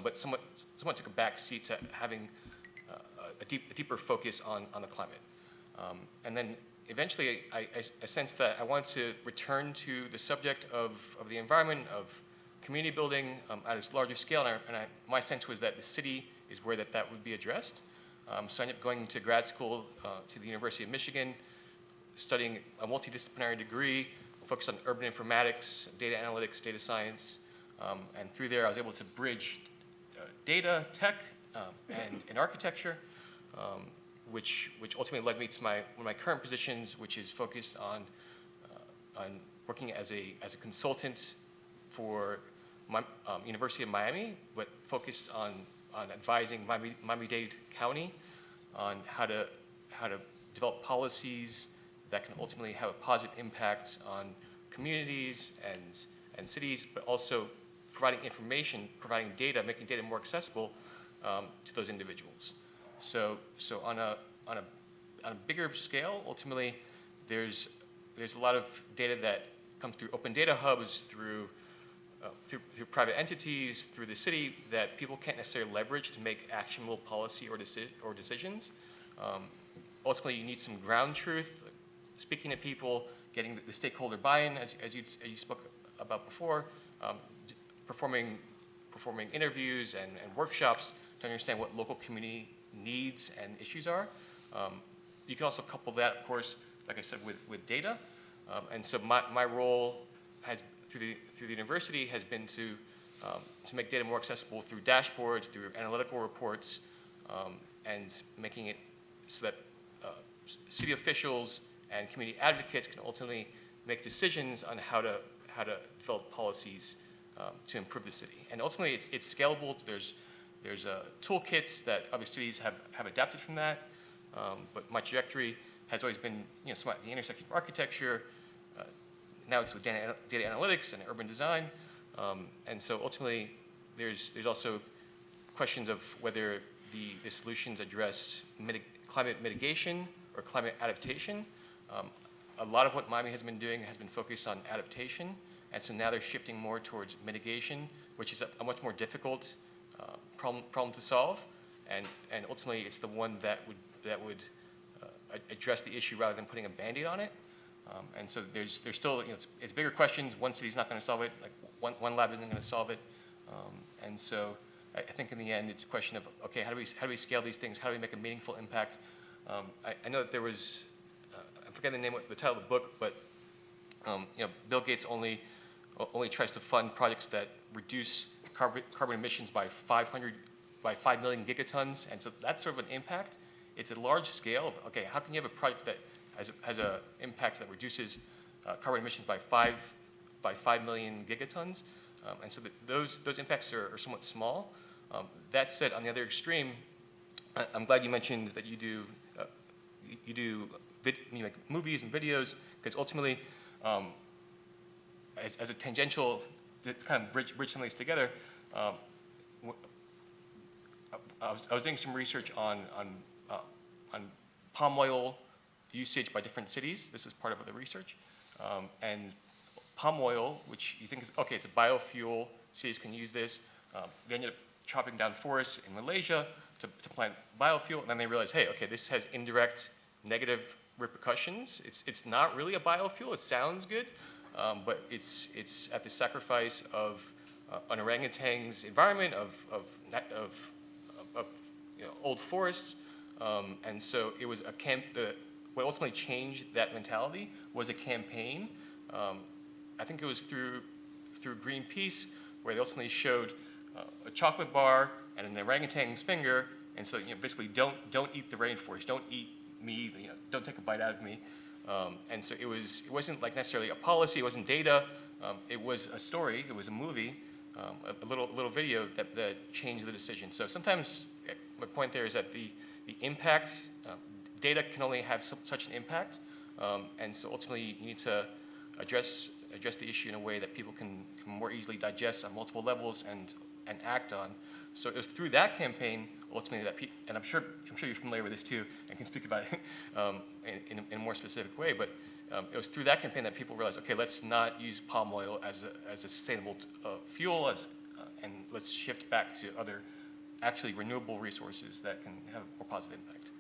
But somewhat took a back seat to having a deeper focus on the climate. And then eventually I sensed that I wanted to return to the subject of the environment, of community building at its larger scale. And my sense was that the city is where that would be addressed. So I ended up going to grad school to the University of Michigan, studying a multidisciplinary degree focused on urban informatics, data analytics, data science. And through there, I was able to bridge data, tech, and architecture, which ultimately led me to one of my current positions, which is focused on working as a consultant for University of Miami, but focused on advising Miami-Dade County on how to develop policies that can ultimately have a positive impact on communities and cities, but also providing information, providing data, making data more accessible to those individuals. So on a bigger scale, ultimately, there's a lot of data that comes through open data hubs, through private entities, through the city, that people can't necessarily leverage to make actionable policy or decisions. Ultimately, you need some ground truth, speaking to people, getting the stakeholder buy-in, as you spoke about before, performing interviews and workshops to understand what local community needs and issues are. You can also couple that, of course, like I said, with data. And so my role has, through the university, has been to make data more accessible through dashboards, through analytical reports, and making it so that city officials and community advocates can ultimately make decisions on how to develop policies to improve the city. And ultimately, it's scalable. There's toolkits that other cities have adapted from that. But my trajectory has always been, somewhat at the intersection of architecture. Now it's with data analytics and urban design. And so ultimately, there's also questions of whether the solutions address climate mitigation or climate adaptation. A lot of what Miami has been doing has been focused on adaptation, and so now they're shifting more towards mitigation, which is a much more difficult problem to solve, and ultimately it's the one that would address the issue rather than putting a Band-Aid on it. And so there's still, it's bigger questions. One city's not going to solve it. Like one lab isn't going to solve it. And so I think in the end it's a question of, okay, how do we scale these things? How do we make a meaningful impact? I know that there was, I forget the title of the book, but Bill Gates only tries to fund projects that reduce carbon emissions by 5 million gigatons, and so that's sort of an impact. It's a large scale of, okay, how can you have a project that has an impact that reduces carbon emissions by 5 million gigatons? And so those impacts are somewhat small. That said, on the other extreme, I'm glad you mentioned that you make movies and videos, because ultimately, as a tangential to kind of bridge some of these together, I was doing some research on palm oil usage by different cities. This is part of the research. And palm oil, which you think is, okay, it's a biofuel, cities can use this. They ended up chopping down forests in Malaysia to plant biofuel, and then they realized, hey, okay, this has indirect negative repercussions. It's not really a biofuel. It sounds good, but it's at the sacrifice of an orangutan's environment, of old forests, and so it was what ultimately changed that mentality was a campaign. I think it was through Greenpeace, where they ultimately showed a chocolate bar and an orangutan's finger, and so basically don't eat the rainforest, don't eat me, don't take a bite out of me. And so it wasn't like necessarily a policy, it wasn't data, it was a story, it was a movie, a little video that changed the decision. So sometimes my point there is that the impact, data can only have such an impact, and so ultimately you need to address the issue in a way that people can more easily digest on multiple levels and act on. So it was through that campaign ultimately that and I'm sure you're familiar with this too and can speak about it in a more specific way, but it was through that campaign that people realized, okay, let's not use palm oil as a sustainable fuel, and let's shift back to other actually renewable resources that can have a more positive impact.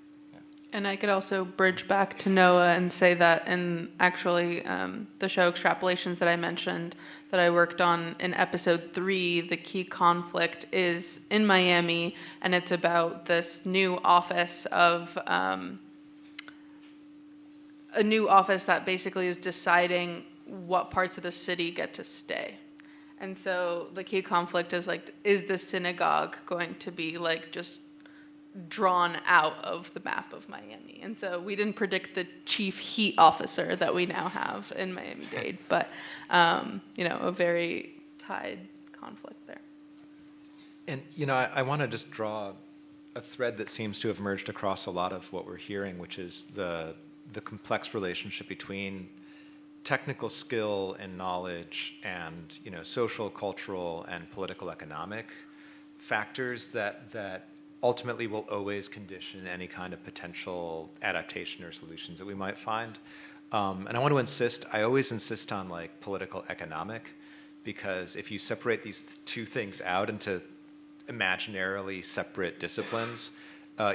And I could also bridge back to Noah and say that in actually the show Extrapolations that I mentioned that I worked on in episode 3, the key conflict is in Miami, and it's about this new office of a new office that basically is deciding what parts of the city get to stay. And so the key conflict is like, is the synagogue going to be like just drawn out of the map of Miami? And so we didn't predict the chief heat officer that we now have in Miami-Dade, but a very tied conflict there. And I want to just draw a thread that seems to have emerged across a lot of what we're hearing, which is the complex relationship between technical skill and knowledge and social, cultural, and political economic factors that ultimately will always condition any kind of potential adaptation or solutions that we might find. And I want to I always insist on like political economic, because if you separate these two things out into imaginarily separate disciplines,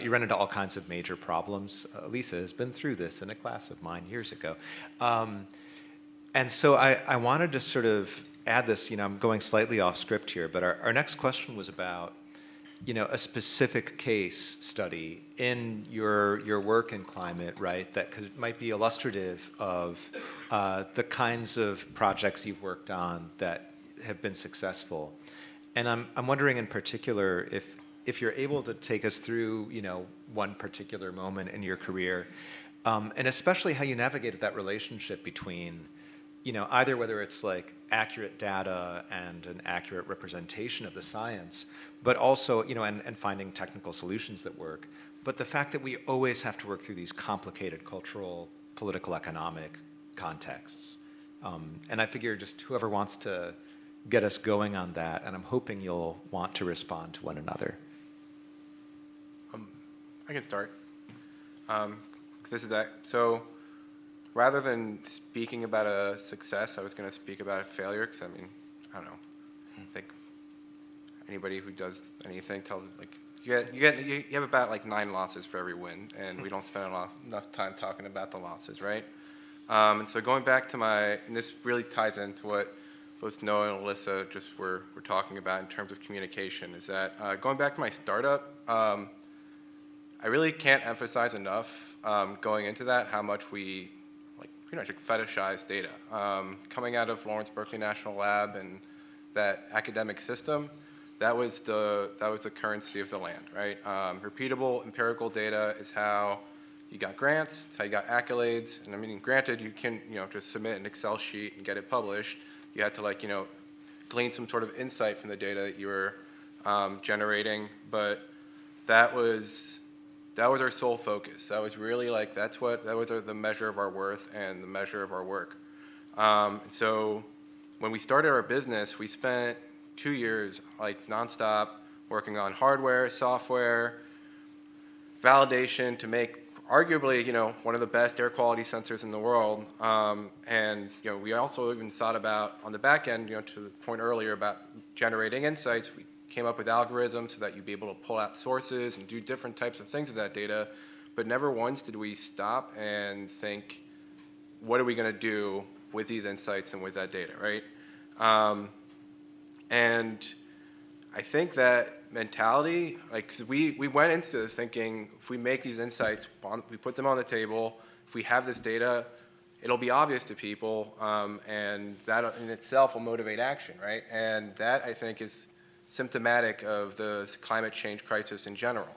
you run into all kinds of major problems. Alisa has been through this in a class of mine years ago. And so I wanted to sort of add this, I'm going slightly off script here, but our next question was about a specific case study in your work in climate, right, that might be illustrative of the kinds of projects you've worked on that have been successful. And I'm wondering in particular if you're able to take us through, one particular moment in your career, and especially how you navigated that relationship between, either whether it's like accurate data and an accurate representation of the science, but also, and finding technical solutions that work. But the fact that we always have to work through these complicated cultural, political, economic contexts. And I figure just whoever wants to get us going on that, and I'm hoping you'll want to respond to one another. I can start. 'Cause this is that. So rather than speaking about a success, I was going to speak about a failure, because I don't know. I think anybody who does anything tells, like, you have about like 9 losses for every win, and we don't spend enough time talking about the losses, right? And so going back to and this really ties into what both Noah and Alisa just were talking about in terms of communication, is that going back to my startup, I really can't emphasize enough going into that how much we pretty much fetishize data. Coming out of Lawrence Berkeley National Lab and that academic system, that was the currency of the land, right? Repeatable empirical data is how you got grants, it's how you got accolades, and granted, you can just submit an Excel sheet and get it published. You had to glean some sort of insight from the data that you were generating, but that was our sole focus. That was really that was the measure of our worth and the measure of our work. So when we started our business, we spent 2 years nonstop working on hardware, software, validation to make arguably one of the best air quality sensors in the world. And we also even thought about on the back end, to the point earlier about generating insights. We came up with algorithms so that you'd be able to pull out sources and do different types of things with that data, but never once did we stop and think, what are we going to do with these insights and with that data, right? And I think that mentality, 'cause we went into thinking, if we make these insights, we put them on the table, if we have this data, it'll be obvious to people, and that in itself will motivate action, right? And that, I think, is symptomatic of the climate change crisis in general.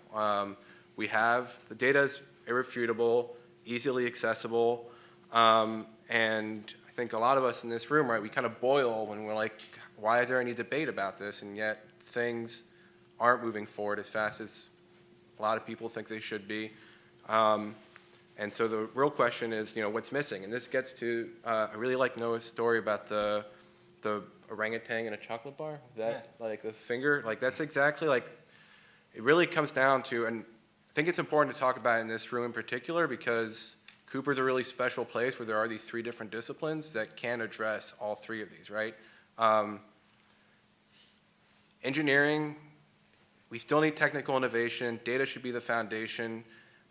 We have, the data is irrefutable, easily accessible, and I think a lot of us in this room, right, we kind of boil when we're like, why is there any debate about this? And yet things aren't moving forward as fast as a lot of people think they should be. And so the real question is, what's missing? And this gets to, I really like Noah's story about the orangutan in a chocolate bar. That, the finger, that's exactly, it really comes down to, and I think it's important to talk about in this room in particular, because Cooper's a really special place where there are these 3 different disciplines that can address all 3 of these, right? Engineering, we still need technical innovation. Data should be the foundation,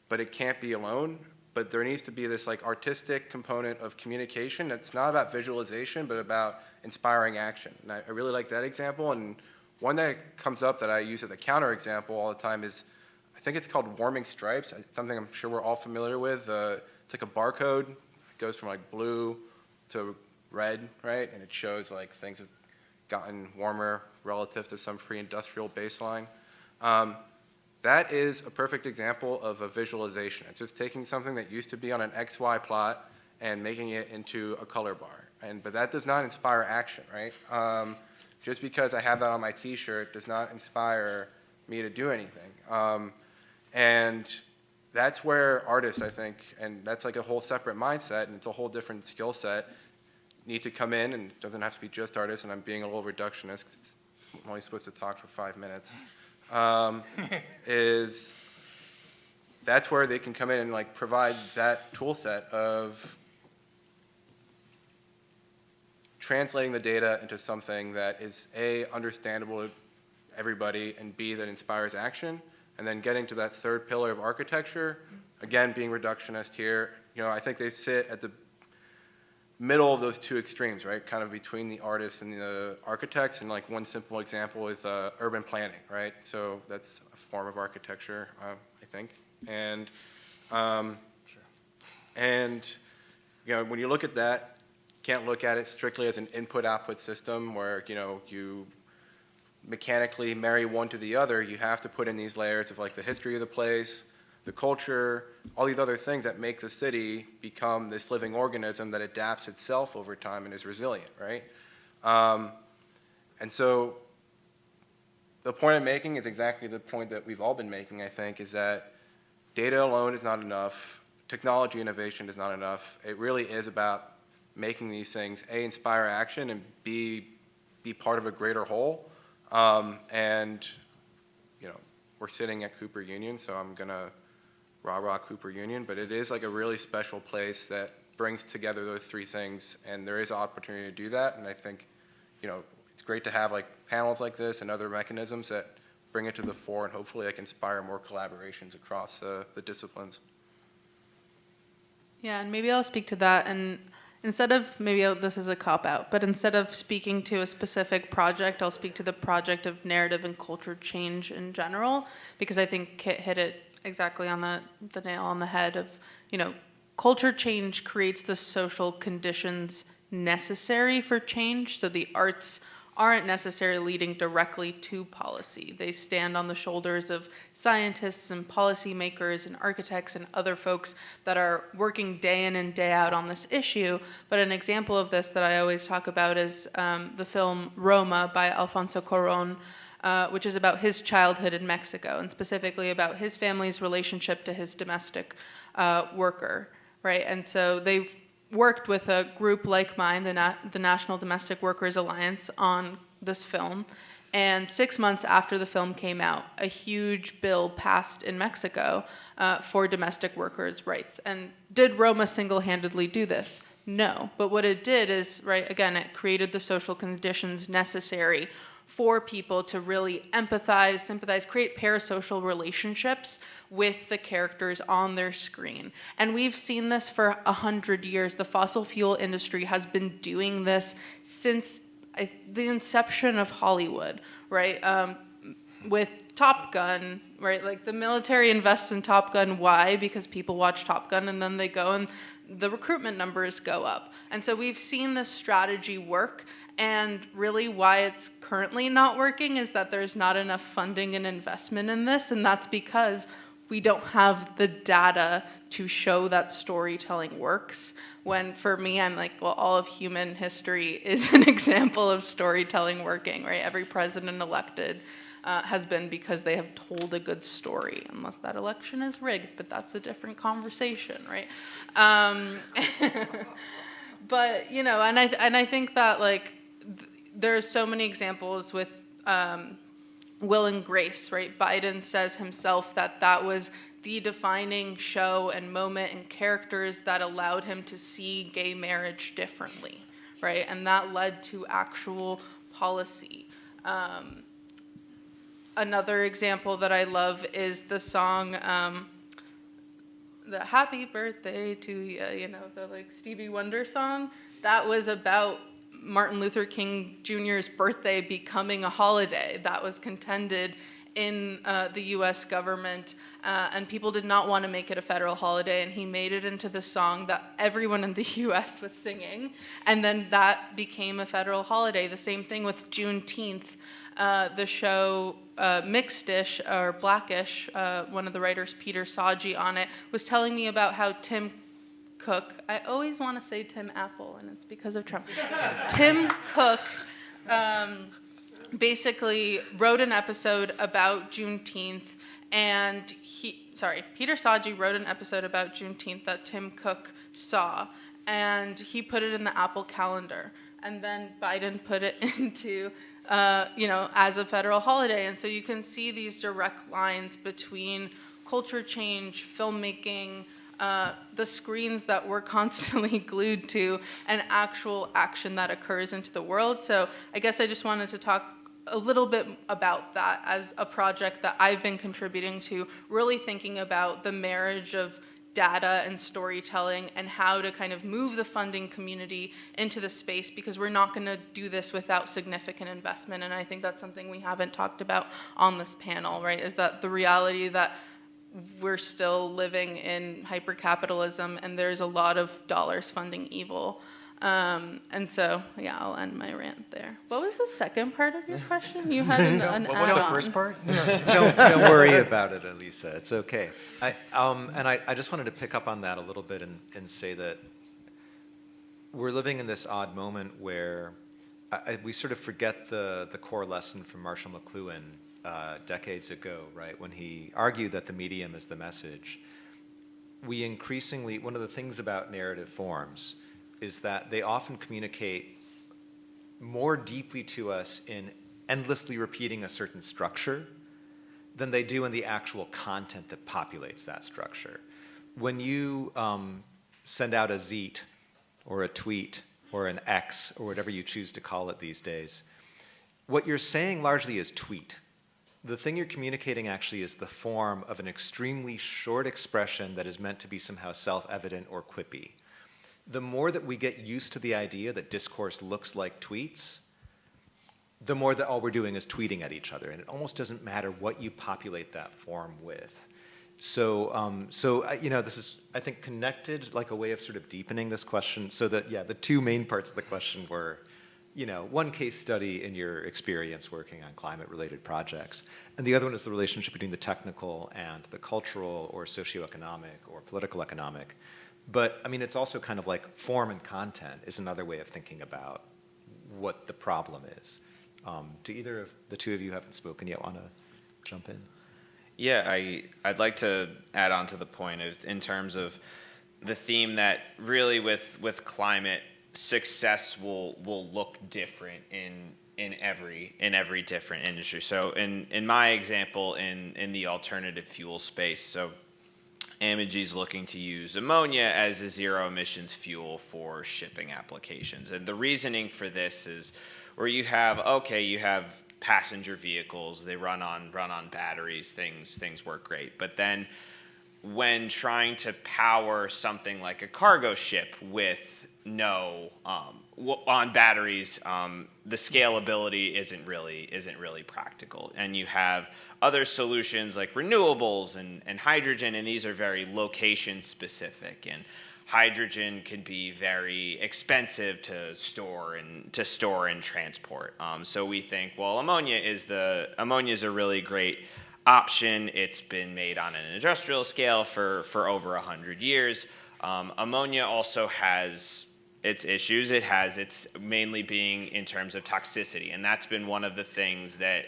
but it can't be alone. But there needs to be this artistic component of communication that's not about visualization, but about inspiring action. And I really like that example. And one that comes up that I use as a counter example all the time is, I think it's called warming stripes. It's something I'm sure we're all familiar with. It's like a barcode. It goes from blue to red, right? And it shows things have gotten warmer relative to some pre-industrial baseline. That is a perfect example of a visualization. It's just taking something that used to be on an XY plot and making it into a color bar. But that does not inspire action, right? Just because I have that on my t-shirt does not inspire me to do anything. And that's where artists, I think, and that's a whole separate mindset, and it's a whole different skill set, need to come in, and it doesn't have to be just artists, and I'm being a little reductionist because I'm only supposed to talk for 5 minutes. That's where they can come in and provide that tool set of translating the data into something that is A, understandable to everybody, and B, that inspires action, and then getting to that 3rd pillar of architecture, again, being reductionist here, I think they sit at the middle of those two extremes, right? Kind of between the artists and the architects. And like one simple example is urban planning, right? So that's a form of architecture, I think. And and you know, when you look at that, you can't look at it strictly as an input-output system where you mechanically marry one to the other. You have to put in these layers of like the history of the place, the culture, all these other things that make the city become this living organism that adapts itself over time and is resilient, right? And so the point I'm making is exactly the point that we've all been making, I think, is that data alone is not enough. Technology innovation is not enough. It really is about making these things, A, inspire action, and B, be part of a greater whole. And, we're sitting at Cooper Union, so I'm going to rah-rah Cooper Union, but it is like a really special place that brings together those three things, and there is an opportunity to do that, and I think, it's great to have like panels like this and other mechanisms that bring it to the fore, and hopefully like inspire more collaborations across the disciplines. Yeah, and maybe I'll speak to that, and instead of, this is a cop-out, but instead of speaking to a specific project, I'll speak to the project of narrative and culture change in general, because I think Kit hit it exactly on the nail on the head of, culture change creates the social conditions necessary for change, so the arts aren't necessarily leading directly to policy. They stand on the shoulders of scientists and policymakers and architects and other folks that are working day in and day out on this issue. But an example of this that I always talk about is the film Roma by Alfonso Cuarón, which is about his childhood in Mexico, and specifically about his family's relationship to his domestic worker, right? And so they've worked with a group like mine, the National Domestic Workers Alliance, on this film. And 6 months after the film came out, a huge bill passed in Mexico for domestic workers' rights. And did Roma single-handedly do this? No. But what it did is, right, again, it created the social conditions necessary for people to really empathize, sympathize, create parasocial relationships with the characters on their screen. And we've seen this for 100 years. The fossil fuel industry has been doing this since the inception of Hollywood, right? With Top Gun, right? Like the military invests in Top Gun. Why? Because people watch Top Gun and then they go and the recruitment numbers go up. And so we've seen this strategy work. And really why it's currently not working is that there's not enough funding and investment in this, and that's because we don't have the data to show that storytelling works. When for me, I'm like, well, all of human history is an example of storytelling working, right? Every president elected has been because they have told a good story, unless that election is rigged, but that's a different conversation, right? But, and I think that, like, there's so many examples with Will and Grace, right? Biden says himself that was the defining show and moment and characters that allowed him to see gay marriage differently, right? And that led to actual policy. Another example that I love is the song, the Happy Birthday to You, the like Stevie Wonder song. That was about Martin Luther King Jr.'s birthday becoming a holiday. That was contended in the U.S. government, and people did not want to make it a federal holiday, and he made it into the song that everyone in the U.S. was singing, and then that became a federal holiday. The same thing with Juneteenth. The show Mixed Dish, or Blackish, one of the writers, Peter Saji, on it, was telling me about how Tim Cook, I always want to say Tim Apple, and it's because of Trump. Tim Cook basically wrote an episode about Juneteenth, and Peter Saji wrote an episode about Juneteenth that Tim Cook saw, and he put it in the Apple calendar, and then Biden put it into, as a federal holiday, and so you can see these direct lines between culture change, filmmaking, the screens that we're constantly glued to, and actual action that occurs into the world. So I guess I just wanted to talk a little bit about that as a project that I've been contributing to, really thinking about the marriage of data and storytelling and how to kind of move the funding community into the space, because we're not going to do this without significant investment. And I think that's something we haven't talked about on this panel, right, is that the reality that we're still living in hyper-capitalism and there's a lot of dollars funding evil. And so, yeah, I'll end my rant there. What was the second part of your question? You had an add-on. What was the first part? Don't worry about it, Alisa. It's okay. I just wanted to pick up on that a little bit and say that we're living in this odd moment where we sort of forget the core lesson from Marshall McLuhan decades ago, right? When he argued that the medium is the message. We increasingly, one of the things about narrative forms is that they often communicate more deeply to us in endlessly repeating a certain structure than they do in the actual content that populates that structure. When you send out a zeet or a tweet or an X or whatever you choose to call it these days, what you're saying largely is tweet. The thing you're communicating actually is the form of an extremely short expression that is meant to be somehow self-evident or quippy. The more that we get used to the idea that discourse looks like tweets, the more that all we're doing is tweeting at each other, and it almost doesn't matter what you populate that form with. So, this is, I think, connected, like a way of sort of deepening this question, so that, yeah, the two main parts of the question were, one case study in your experience working on climate-related projects, and the other one is the relationship between the technical and the cultural or socioeconomic or political economic. But, I mean, it's also kind of like form and content is another way of thinking about what the problem is. Do either of the two of you haven't spoken yet want to jump in? Yeah, I'd like to add on to the point in terms of the theme that really with climate, success will look different in every different industry. So in my example, in the alternative fuel space, so Amegy's looking to use ammonia as a zero emissions fuel for shipping applications. And the reasoning for this is where you have passenger vehicles, they run on batteries, things work great. But then when trying to power something like a cargo ship with on batteries, the scalability isn't really practical. And you have other solutions like renewables and hydrogen, and these are very location specific. And hydrogen can be very expensive to store and transport. So we think, well, ammonia is a really great option. It's been made on an industrial scale for over 100 years. Ammonia also has its issues. It has its mainly being in terms of toxicity, and that's been one of the things that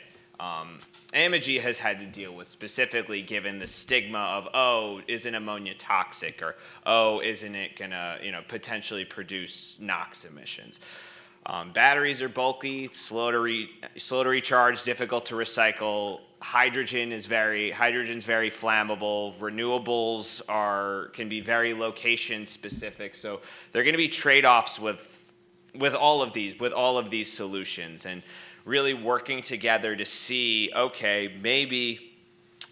Amegi has had to deal with, specifically given the stigma of, isn't ammonia toxic, or isn't it gonna potentially produce NOx emissions. Batteries are bulky, slow to recharge, difficult to recycle. Hydrogen's very flammable. Renewables can be very location specific. So there are going to be trade-offs with all of these solutions, and really working together to see, okay, maybe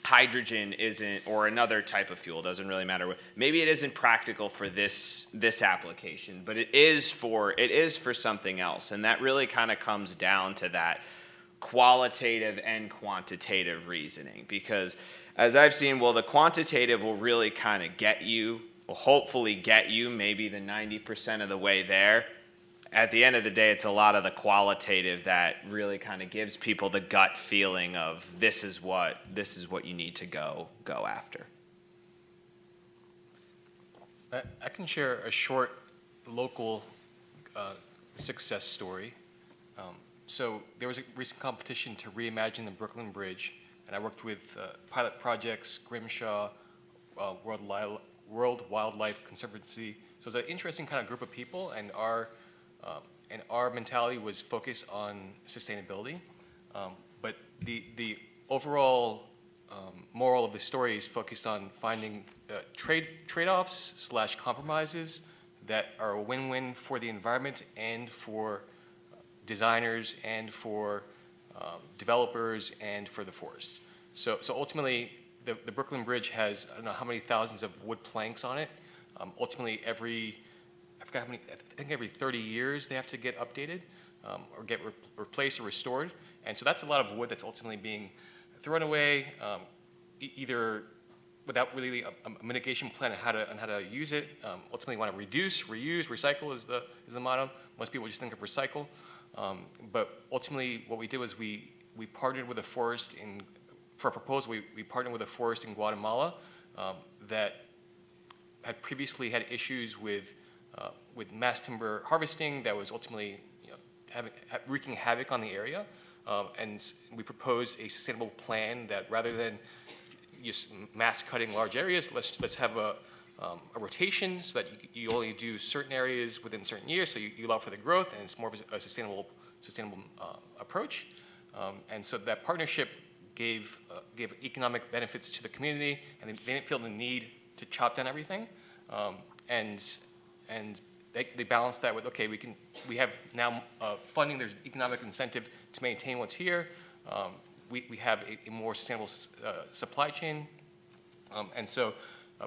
hydrogen isn't, or another type of fuel, doesn't really matter what, maybe it isn't practical for this application, but it is for something else. And that really kind of comes down to that qualitative and quantitative reasoning, because as I've seen, the quantitative will really kind of will hopefully get you maybe the 90% of the way there. At the end of the day, it's a lot of the qualitative that really kind of gives people the gut feeling of this is what you need to go after. I can share a short local success story. So there was a recent competition to reimagine the Brooklyn Bridge, and I worked with pilot projects, Grimshaw, World Wildlife Conservancy. So it was an interesting kind of group of people, and our mentality was focused on sustainability. But the overall moral of the story is focused on finding trade-offs / compromises that are a win-win for the environment and for designers and for developers and for the forests. So ultimately, the Brooklyn Bridge has, I don't know how many thousands of wood planks on it. Ultimately, I forgot how many, I think every 30 years they have to get updated or get replaced or restored. And so that's a lot of wood that's ultimately being thrown away, either without really a mitigation plan on how to use it. Ultimately, you want to reduce, reuse, recycle is the motto. Most people just think of recycle. But ultimately, what we did was we partnered with a forest for a proposal, we partnered with a forest in Guatemala that had previously had issues with mass timber harvesting that was ultimately wreaking havoc on the area. And we proposed a sustainable plan that rather than just mass cutting large areas, let's have a rotation so that you only do certain areas within certain years, so you allow for the growth, and it's more of a sustainable approach. And so that partnership gave economic benefits to the community, and they didn't feel the need to chop down everything. And they balanced that with, okay, we have now funding, there's economic incentive to maintain what's here. We have a more sustainable supply chain. And so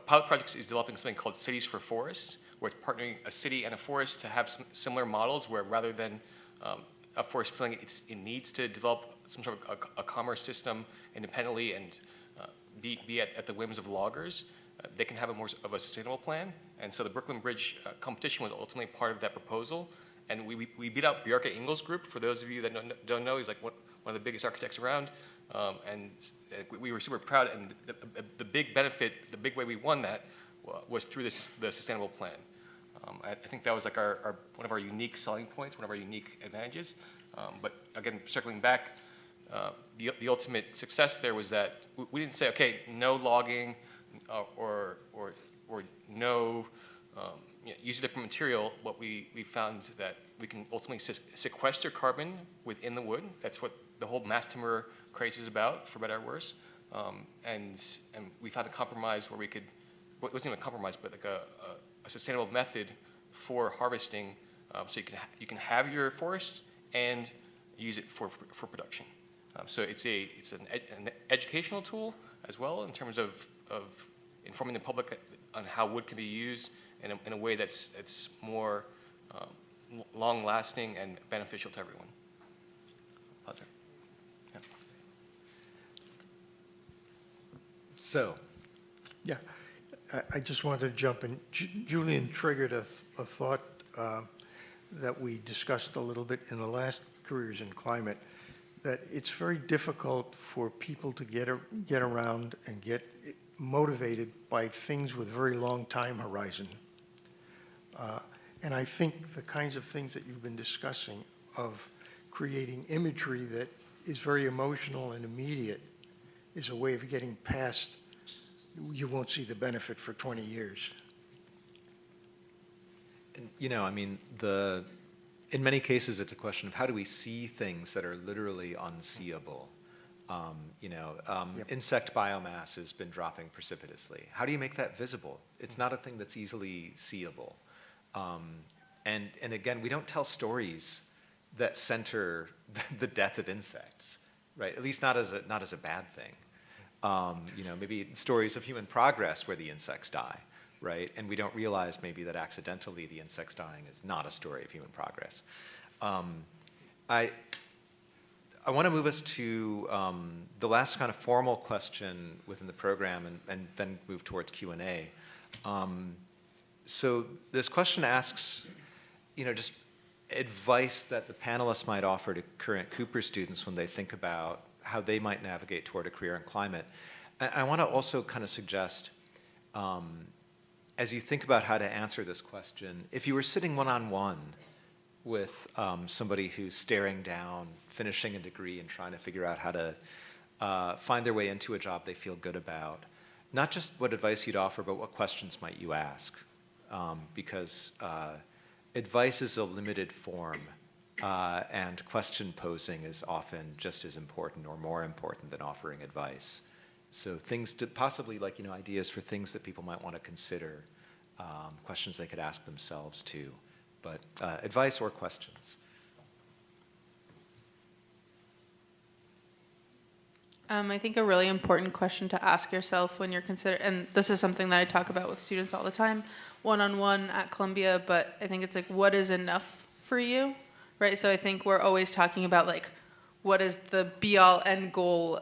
Pilot Projects is developing something called Cities for Forests, where it's partnering a city and a forest to have some similar models where rather than a forest feeling it needs to develop some sort of a commerce system independently and be at the whims of loggers, they can have more of a sustainable plan. And so the Brooklyn Bridge competition was ultimately part of that proposal. And we beat out Bjarke Ingels Group. For those of you that don't know, he's like one of the biggest architects around. And we were super proud. And the big benefit, the big way we won that was through the sustainable plan. I think that was like one of our unique selling points, one of our unique advantages. But again, circling back, the ultimate success there was that we didn't say, okay, no logging or no use a different material. What we found that we can ultimately sequester carbon within the wood. That's what the whole mass timber craze is about, for better or worse. And we found a compromise where we could, well, it wasn't even a compromise, but like a sustainable method for harvesting, so you can have your forest and use it for production. So it's an educational tool as well in terms of informing the public on how wood can be used in a way that's more long-lasting and beneficial to everyone. Pause there. Yeah. So, Yeah, I just wanted to jump in. Julien triggered a thought that we discussed a little bit in the last Careers in Climate, that it's very difficult for people to get around and get motivated by things with very long time horizon. And I think the kinds of things that you've been discussing of creating imagery that is very emotional and immediate is a way of getting past, you won't see the benefit for 20 years. and, I mean, in many cases, it's a question of how do we see things that are literally unseeable. Yep. Insect biomass has been dropping precipitously. How do you make that visible? It's not a thing that's easily seeable. And again, we don't tell stories that center the death of insects, right? At least not as a bad thing. Maybe stories of human progress where the insects die, right? And we don't realize maybe that accidentally the insects dying is not a story of human progress. I want to move us to the last kind of formal question within the program and then move towards Q&A. So this question asks, just advice that the panelists might offer to current Cooper students when they think about how they might navigate toward a career in climate. And I want to also kind of suggest, as you think about how to answer this question, if you were sitting one-on-one with somebody who's staring down, finishing a degree and trying to figure out how to find their way into a job they feel good about, not just what advice you'd offer, but what questions might you ask? Because advice is a limited form, and question posing is often just as important or more important than offering advice. So things to possibly ideas for things that people might want to consider, questions they could ask themselves too. But advice or questions? I think a really important question to ask yourself when you're considering, and this is something that I talk about with students all the time, one-on-one at Columbia, but I think it's like, what is enough for you, right? So I think we're always talking about like, what is the be-all, end goal,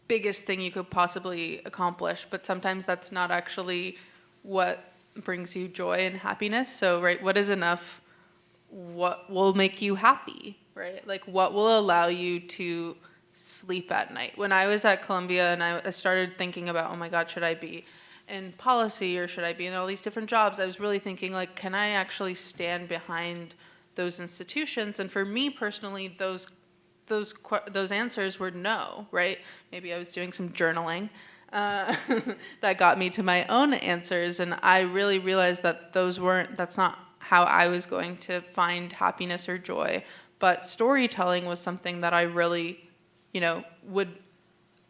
biggest thing you could possibly accomplish, but sometimes that's not actually what brings you joy and happiness. So, right, what is enough? What will make you happy, right? Like, what will allow you to sleep at night? When I was at Columbia and I started thinking about, oh my God, should I be in policy or should I be in all these different jobs? I was really thinking, like, can I actually stand behind those institutions? And for me personally, those answers were no, right? Maybe I was doing some journaling that got me to my own answers, and I really realized that that's not how I was going to find happiness or joy. But storytelling was something that I really, would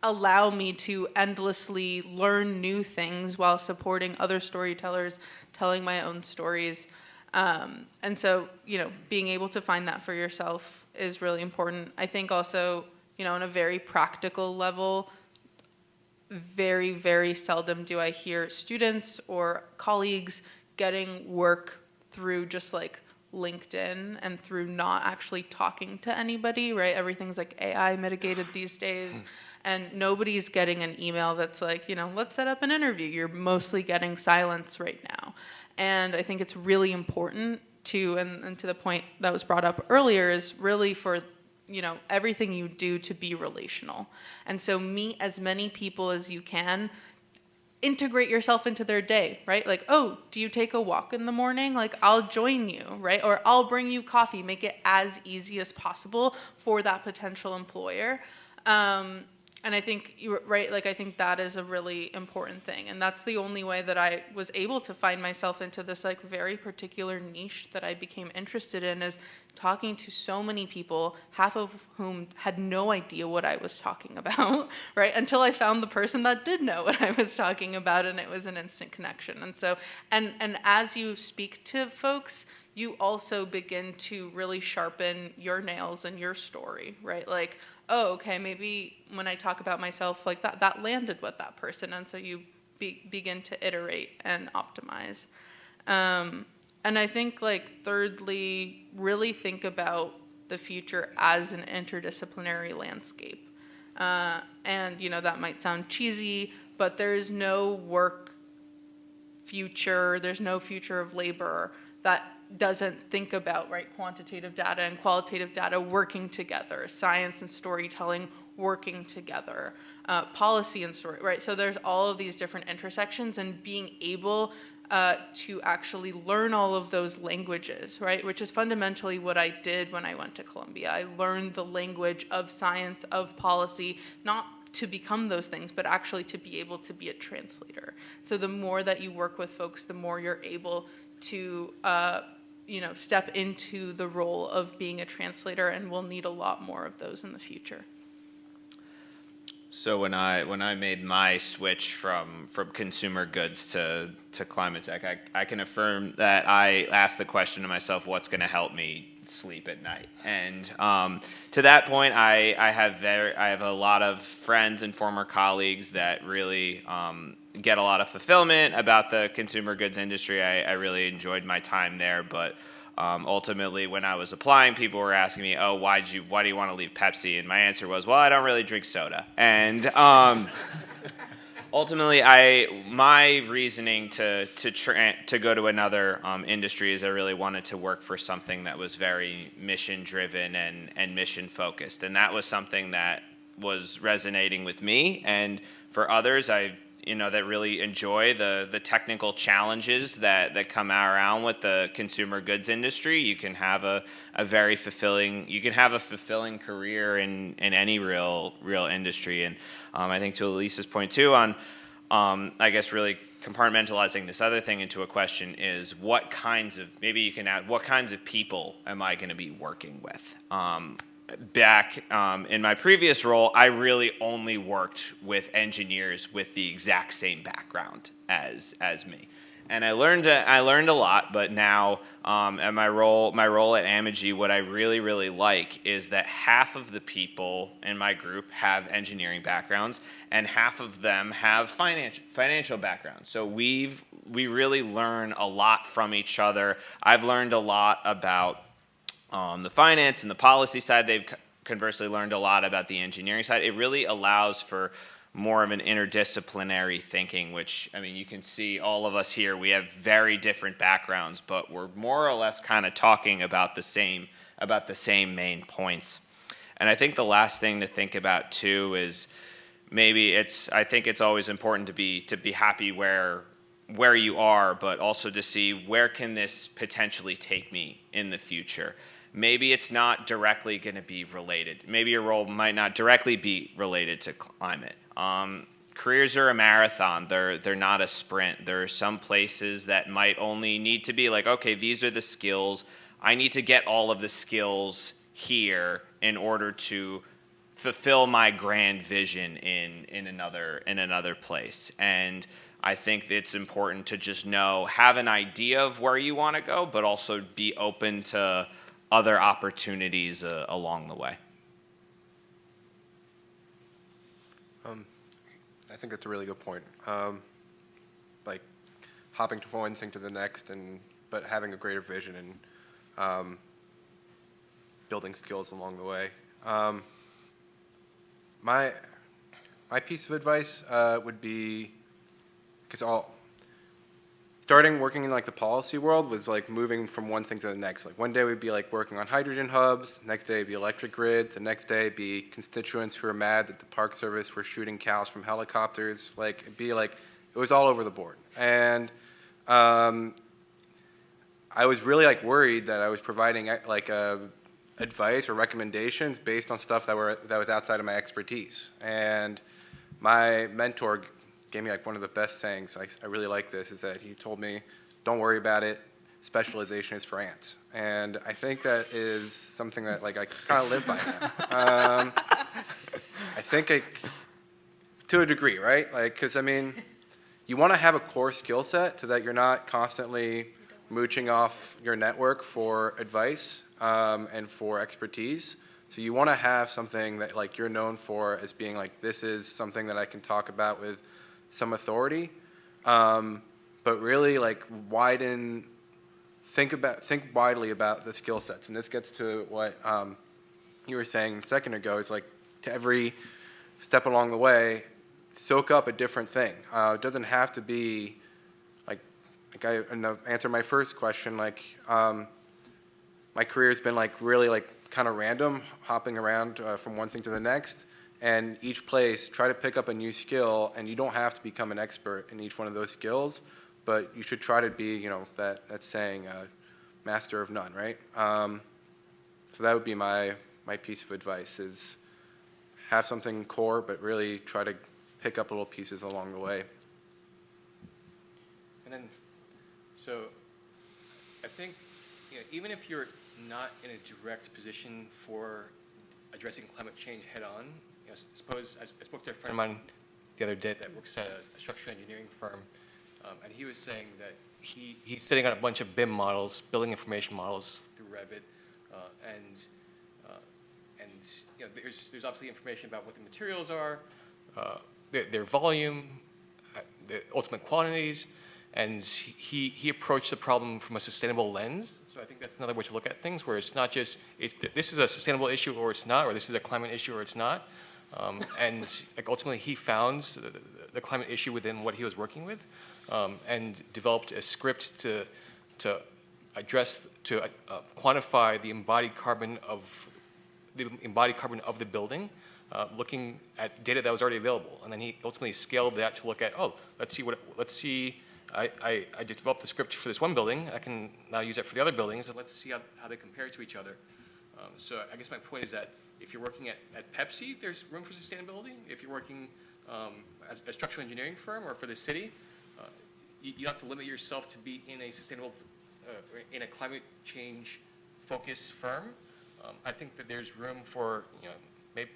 allow me to endlessly learn new things while supporting other storytellers, telling my own stories. And so, being able to find that for yourself is really important. I think also, on a very practical level, very, very seldom do I hear students or colleagues getting work through just like LinkedIn and through not actually talking to anybody, right? Everything's like AI mitigated these days. And nobody's getting an email that's like, let's set up an interview. You're mostly getting silence right now. And I think it's really important to, and to the point that was brought up earlier, is really for, everything you do to be relational. And so meet as many people as you can. Integrate yourself into their day, right? Like, oh, do you take a walk in the morning? Like, I'll join you, right? Or I'll bring you coffee. Make it as easy as possible for that potential employer. And I think you're right. Like, I think that is a really important thing. And that's the only way that I was able to find myself into this like very particular niche that I became interested in, is talking to so many people, half of whom had no idea what I was talking about, right? Until I found the person that did know what I was talking about, and it was an instant connection. And so, and as you speak to folks, you also begin to really sharpen your nails and your story, right? Like, oh, okay, maybe when I talk about myself like that landed with that person. And so you begin to iterate and optimize. And I think, like, thirdly, really think about the future as an interdisciplinary landscape. And, that might sound cheesy, but there's no work future, there's no future of labor that doesn't think about, right, quantitative data and qualitative data working together, science and storytelling working together, policy and story, right? So there's all of these different intersections, and being able to actually learn all of those languages, right? Which is fundamentally what I did when I went to Columbia. I learned the language of science, of policy, not to become those things, but actually to be able to be a translator. So the more that you work with folks, the more you're able to step into the role of being a translator, and we'll need a lot more of those in the future. So when I made my switch from consumer goods to climate tech, I can affirm that I asked the question to myself, what's going to help me sleep at night? And to that point, I have a lot of friends and former colleagues that really get a lot of fulfillment about the consumer goods industry. I really enjoyed my time there, but ultimately, when I was applying, people were asking me, "Oh, why do you want to leave Pepsi?" And my answer was, "Well, I don't really drink soda." And ultimately, my reasoning to go to another industry is I really wanted to work for something that was very mission driven and mission focused, and that was something that was resonating with me. And for others, that really enjoy the technical challenges that come around with the consumer goods industry. You can have a fulfilling career in any real industry. And I think to Alisa's point too on I guess really compartmentalizing this other thing into a question is what kinds of people am I going to be working with? Back in my previous role, I really only worked with engineers with the exact same background as me. And I learned a lot, but now at my role at Amagi, what I really like is that half of the people in my group have engineering backgrounds, and half of them have financial backgrounds. So we really learn a lot from each other. I've learned a lot about the finance and the policy side. They've conversely learned a lot about the engineering side. It really allows for more of an interdisciplinary thinking, which, I mean, you can see all of us here, we have very different backgrounds, but we're more or less kind of talking about the same main points. And I think the last thing to think about too is I think it's always important to be happy where you are, but also to see where can this potentially take me in the future. Maybe it's not directly going to be related. Maybe your role might not directly be related to climate. Careers are a marathon. They're not a sprint. There are some places that might only need to be like, okay, these are the skills. I need to get all of the skills here in order to fulfill my grand vision in another place. And I think it's important to just have an idea of where you want to go, but also be open to other opportunities along the way. I think that's a really good point. Like hopping from one thing to the next, but having a greater vision and building skills along the way. My piece of advice would be, because starting working in like the policy world was like moving from one thing to the next. Like one day we'd be like working on hydrogen hubs, next day it'd be electric grids, the next day it'd be constituents who are mad that the Park Service were shooting cows from helicopters. Like it'd be like, it was all over the board. And I was really like worried that I was providing like advice or recommendations based on stuff that was outside of my expertise. And my mentor gave me like one of the best sayings. I really like this, is that he told me, don't worry about it, specialization is for ants. And I think that is something that like I kind of live by now. I think to a degree, right? Like, because I mean, you want to have a core skill set so that you're not constantly mooching off your network for advice and for expertise. So you want to have something that like you're known for as being like, this is something that I can talk about with some authority, but really like think widely about the skill sets. And this gets to what you were saying a second ago, is like to every step along the way, soak up a different thing. It doesn't have to be like I answer my first question, like my career's been like really like kind of random, hopping around from one thing to the next. And each place, try to pick up a new skill, and you don't have to become an expert in each one of those skills, but you should try to be, that saying, master of none, right? So that would be my piece of advice, is have something core, but really try to pick up little pieces along the way. And then, so I think, even if you're not in a direct position for addressing climate change head on, suppose I spoke to a friend of mine the other day that works at a structural engineering firm, and he was saying that he's sitting on a bunch of BIM models, building information models through Revit, and there's obviously information about what the materials are, their volume, the ultimate quantities, and he approached the problem from a sustainable lens. So I think that's another way to look at things, where it's not just this is a sustainable issue or it's not, or this is a climate issue or it's not. And like ultimately, he found the climate issue within what he was working with, and developed a script to quantify the embodied carbon of the building, looking at data that was already available. And then he ultimately scaled that to look at, let's see. I developed the script for this one building. I can now use it for the other buildings, and let's see how they compare to each other. So I guess my point is that if you're working at Pepsi, there's room for sustainability. If you're working at a structural engineering firm or for the city, you don't have to limit yourself to be in a sustainable, in a climate change focused firm. I think that there's room for, maybe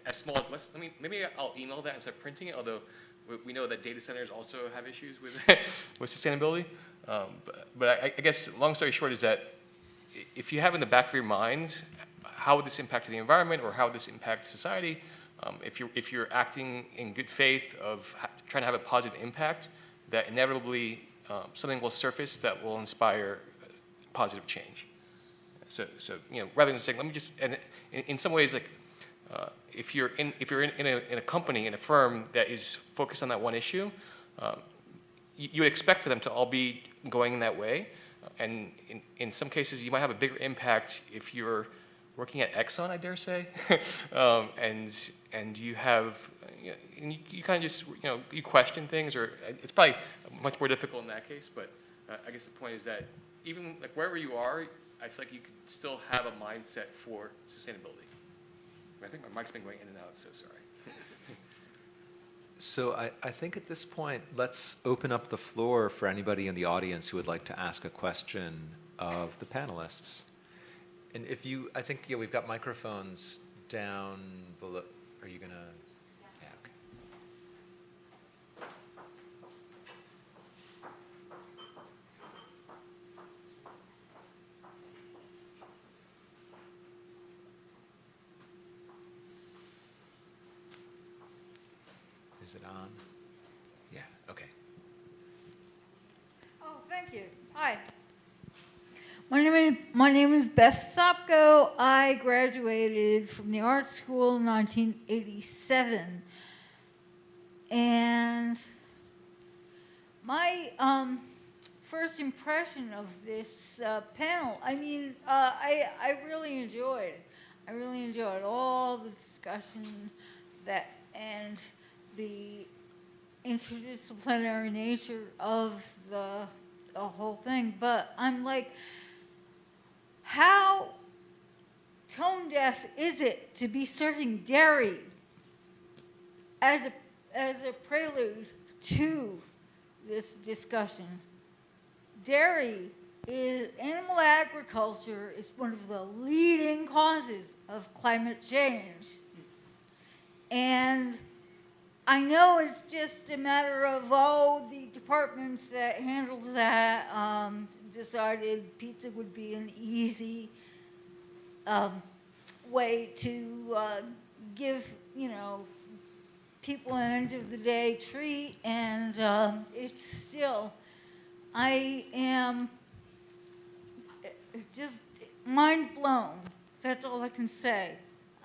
as small as less. I mean, maybe I'll email that instead of printing it. Although we know that data centers also have issues with with sustainability. But I guess long story short is that if you have in the back of your mind how would this impact the environment or how would this impact society, if you're acting in good faith of trying to have a positive impact, that inevitably something will surface that will inspire positive change. So rather than saying, let me just, and in some ways, like if you're in a company, in a firm that is focused on that one issue, you would expect for them to all be going in that way. And in some cases, you might have a bigger impact if you're working at Exxon, I dare say, and you have, and you kind of just, you question things, or it's probably much more difficult in that case. But I guess the point is that even like wherever you are, I feel like you can still have a mindset for sustainability. I think my mic's been going in and out, so sorry. So I think at this point, let's open up the floor for anybody in the audience who would like to ask a question of the panelists. And if you, I think, we've got microphones down below. Are you going to? Yeah, okay. Is it on? Yeah, okay. Oh, thank you. Hi. My name is Beth Sopko. I graduated from the art school in 1987. And my first impression of this panel, I really enjoyed it. I really enjoyed all the discussion and the interdisciplinary nature of the whole thing. But I'm like, how tone deaf is it to be serving dairy as a prelude to this discussion? Animal agriculture is one of the leading causes of climate change. And I know it's just a matter of, the department that handles that decided pizza would be an easy way to give, people an end of the day treat, and it's still, I am just mind blown. That's all I can say.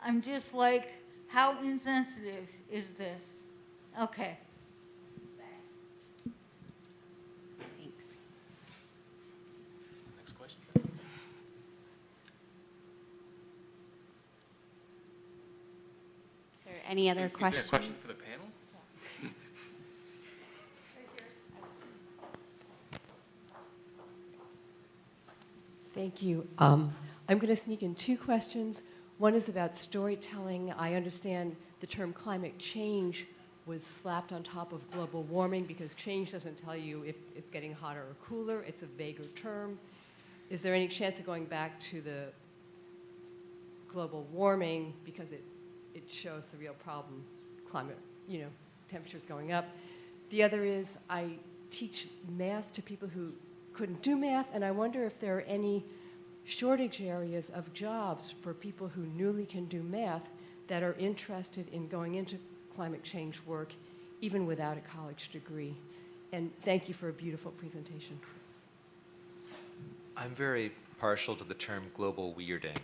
I'm just like, how insensitive is this? Okay. Thanks. Next question. Are there any other questions? Is there a question for the panel? Thank you. I'm going to sneak in two questions. One is about storytelling. I understand the term climate change was slapped on top of global warming because change doesn't tell you if it's getting hotter or cooler. It's a vaguer term. Is there any chance of going back to the global warming because it shows the real problem, climate, temperatures going up? The other is I teach math to people who couldn't do math, and I wonder if there are any shortage areas of jobs for people who newly can do math that are interested in going into climate change work even without a college degree. And thank you for a beautiful presentation. I'm very partial to the term global weirding,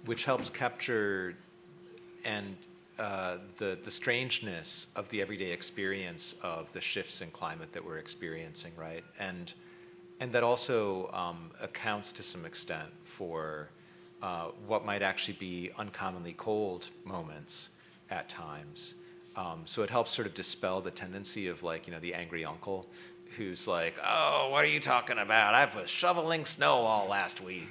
which helps capture the strangeness of the everyday experience of the shifts in climate that we're experiencing, right? And that also accounts to some extent for what might actually be uncommonly cold moments at times. So it helps sort of dispel the tendency of the angry uncle who's like, oh, what are you talking about? I was shoveling snow all last week.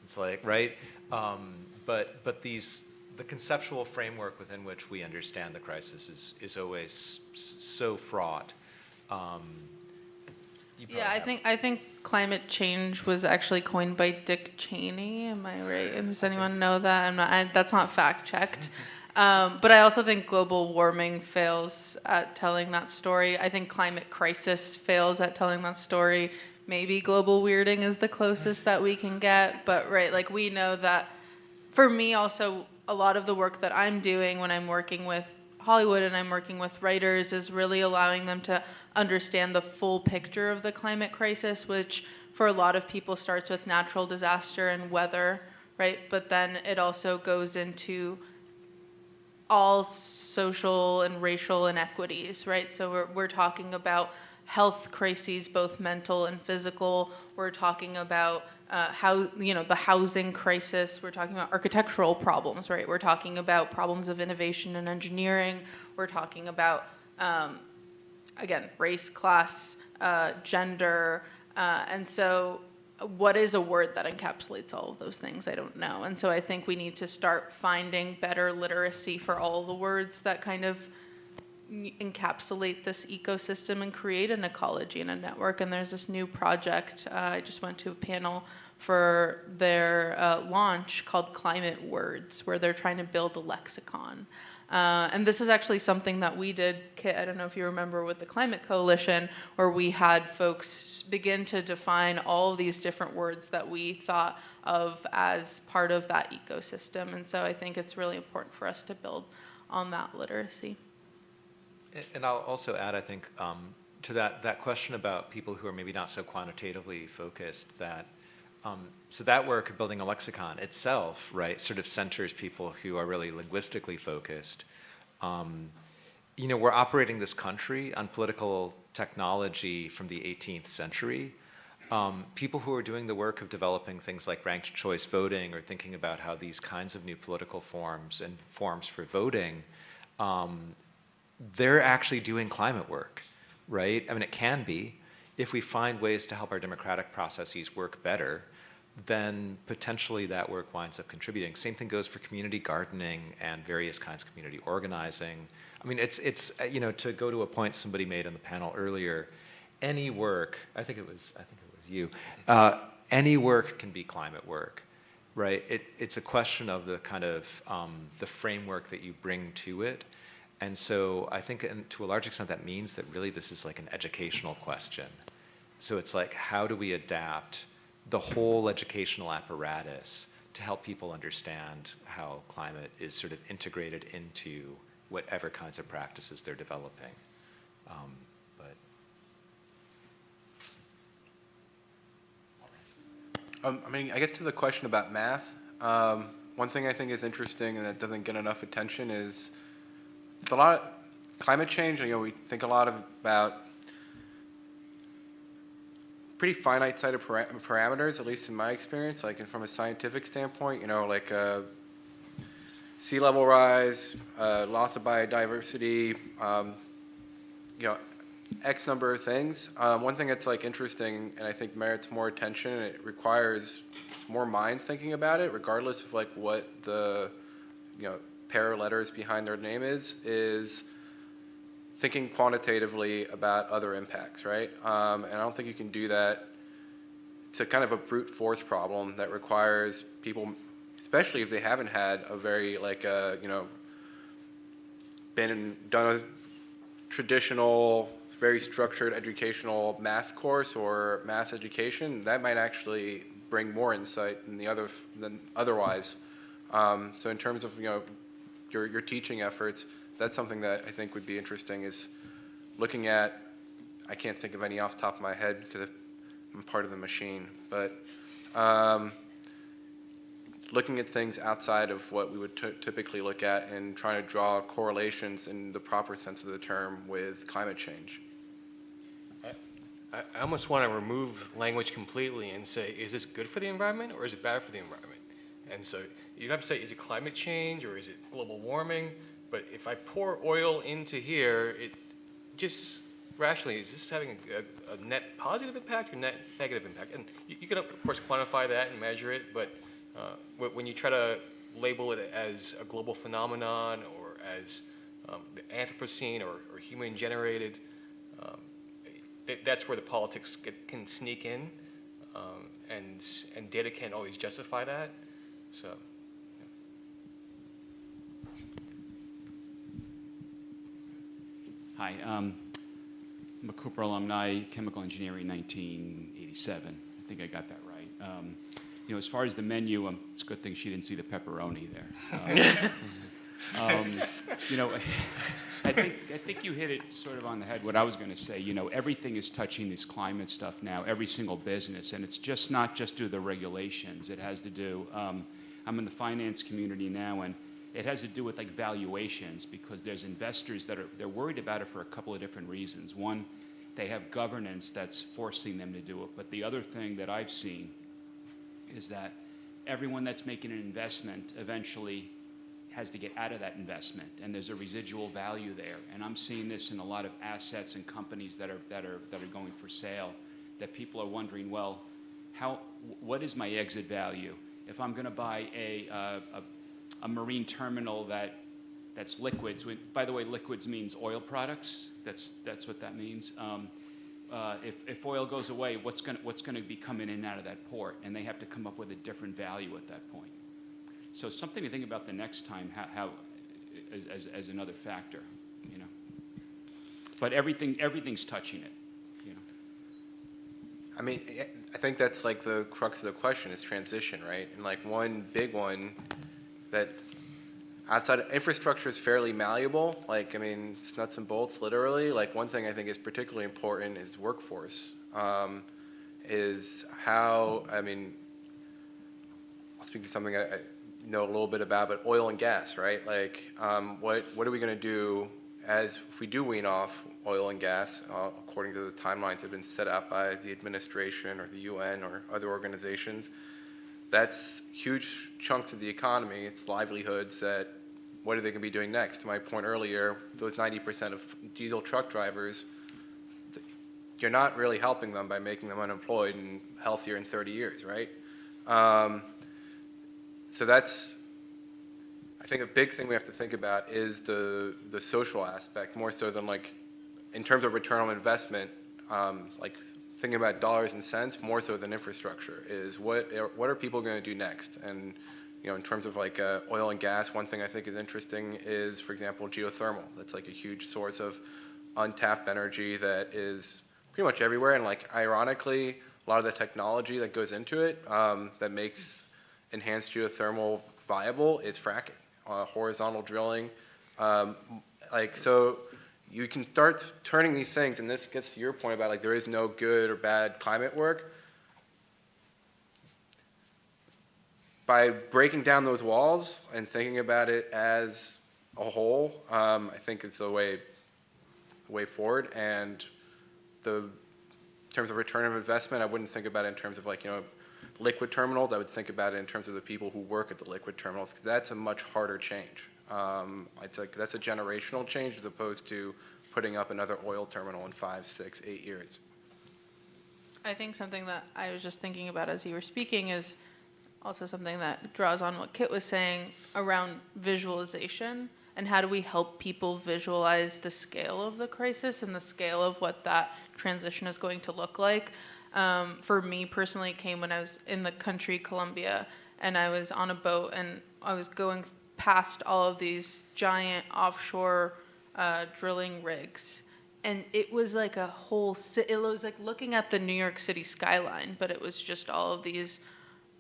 It's like, right? But the conceptual framework within which we understand the crisis is always so fraught. Yeah, I think climate change was actually coined by Dick Cheney. Am I right? Does anyone know that? That's not fact checked. But I also think global warming fails at telling that story. I think climate crisis fails at telling that story. Maybe global weirding is the closest that we can get. But right, like we know that for me also, a lot of the work that I'm doing when I'm working with Hollywood and I'm working with writers is really allowing them to understand the full picture of the climate crisis, which for a lot of people starts with natural disaster and weather, right? But then it also goes into all social and racial inequities, right? So we're talking about health crises, both mental and physical. We're talking about the housing crisis. We're talking about architectural problems, right? We're talking about problems of innovation and engineering. We're talking about, again, race, class, gender. And so what is a word that encapsulates all of those things? I don't know. And so I think we need to start finding better literacy for all the words that kind of encapsulate this ecosystem and create an ecology and a network. And there's this new project. I just went to a panel for their launch called Climate Words, where they're trying to build a lexicon. And this is actually something that we did, Kit, I don't know if you remember, with the Climate Coalition, where we had folks begin to define all of these different words that we thought of as part of that ecosystem. And so I think it's really important for us to build on that literacy. And I'll also add, I think, to that question about people who are maybe not so quantitatively focused, that so that work of building a lexicon itself, right, sort of centers people who are really linguistically focused. We're operating this country on political technology from the 18th century. People who are doing the work of developing things like ranked choice voting or thinking about how these kinds of new political forms and forms for voting, they're actually doing climate work, right? I mean, it can be. If we find ways to help our democratic processes work better, then potentially that work winds up contributing. Same thing goes for community gardening and various kinds of community organizing. I mean, it's to go to a point somebody made on the panel earlier, any work, I think it was you, any work can be climate work, right? It's a question of the kind of the framework that you bring to it. And so I think to a large extent that means that really this is like an educational question. So it's like, how do we adapt the whole educational apparatus to help people understand how climate is sort of integrated into whatever kinds of practices they're developing. I guess to the question about math, one thing I think is interesting and that doesn't get enough attention is it's a lot of climate change. We think a lot about pretty finite set of parameters, at least in my experience, like from a scientific standpoint, like sea level rise, loss of biodiversity, X number of things. One thing that's like interesting and I think merits more attention, and it requires more mind thinking about it, regardless of like what the pair of letters behind their name is thinking quantitatively about other impacts, right? And I don't think you can do that. It's a kind of a brute force problem that requires people, especially if they haven't had a very done a traditional, very structured educational math course or math education, that might actually bring more insight than otherwise. So in terms of your teaching efforts, that's something that I think would be interesting, is looking at, I can't think of any off the top of my head because I'm part of the machine, but looking at things outside of what we would typically look at and trying to draw correlations in the proper sense of the term with climate change. I almost want to remove language completely and say, is this good for the environment or is it bad for the environment? And so you have to say, is it climate change or is it global warming? But if I pour oil into here, it just rationally, is this having a net positive impact or net negative impact? And you can, of course, quantify that and measure it, but when you try to label it as a global phenomenon or as the Anthropocene or human-generated, that's where the politics can sneak in. and data can't always justify that. So. Hi, I'm a Cooper alumni, chemical engineering, 1987. I think I got that right. As far as the menu, it's a good thing she didn't see the pepperoni there. I think you hit it sort of on the head. What I was going to say, everything is touching this climate stuff now. Every single business, and it's just not just due to the regulations. It has to do. I'm in the finance community now, and it has to do with like valuations, because there's investors they're worried about it for a couple of different reasons. One, they have governance that's forcing them to do it. But the other thing that I've seen is that everyone that's making an investment eventually has to get out of that investment, and there's a residual value there. And I'm seeing this in a lot of assets and companies that are going for sale, that people are wondering, well, what is my exit value if I'm going to buy a marine terminal that's liquids. By the way, liquids means oil products. That's what that means. If oil goes away, what's going to be coming in and out of that port? And they have to come up with a different value at that point. So something to think about the next time, how as another factor, But everything's touching it, I mean, I think that's like the crux of the question is transition, right? And like one big one that outside of infrastructure is fairly malleable. Like, I mean, it's nuts and bolts, literally. Like, one thing I think is particularly important is workforce. Is how, I mean, I'll speak to something I know a little bit about, but oil and gas, right? Like, what are we going to do if we do wean off oil and gas, according to the timelines that have been set out by the administration or the UN or other organizations? That's huge chunks of the economy. It's livelihoods that, what are they going to be doing next? To my point earlier, those 90% of diesel truck drivers, you're not really helping them by making them unemployed and healthier in 30 years, right? So that's, I think a big thing we have to think about is the social aspect, more so than like, in terms of return on investment, like thinking about dollars and cents more so than infrastructure is what are people going to do next? And in terms of like oil and gas, one thing I think is interesting is, for example, geothermal. That's like a huge source of untapped energy that is pretty much everywhere. And like ironically, a lot of the technology that goes into it that makes enhanced geothermal viable is fracking, horizontal drilling. So you can start turning these things, and this gets to your point about like there is no good or bad climate work. By breaking down those walls and thinking about it as a whole, I think it's the way forward. And in terms of return of investment, I wouldn't think about it in terms of like, liquid terminals. I would think about it in terms of the people who work at the liquid terminals, because that's a much harder change. It's like that's a generational change as opposed to putting up another oil terminal in 5, 6, 8 years. I think something that I was just thinking about as you were speaking is also something that draws on what Kit was saying around visualization, and how do we help people visualize the scale of the crisis and the scale of what that transition is going to look like. For me personally, it came when I was in the country, Colombia, and I was on a boat, and I was going past all of these giant offshore drilling rigs. And it was like a whole, it was like looking at the New York City skyline, but it was just all of these.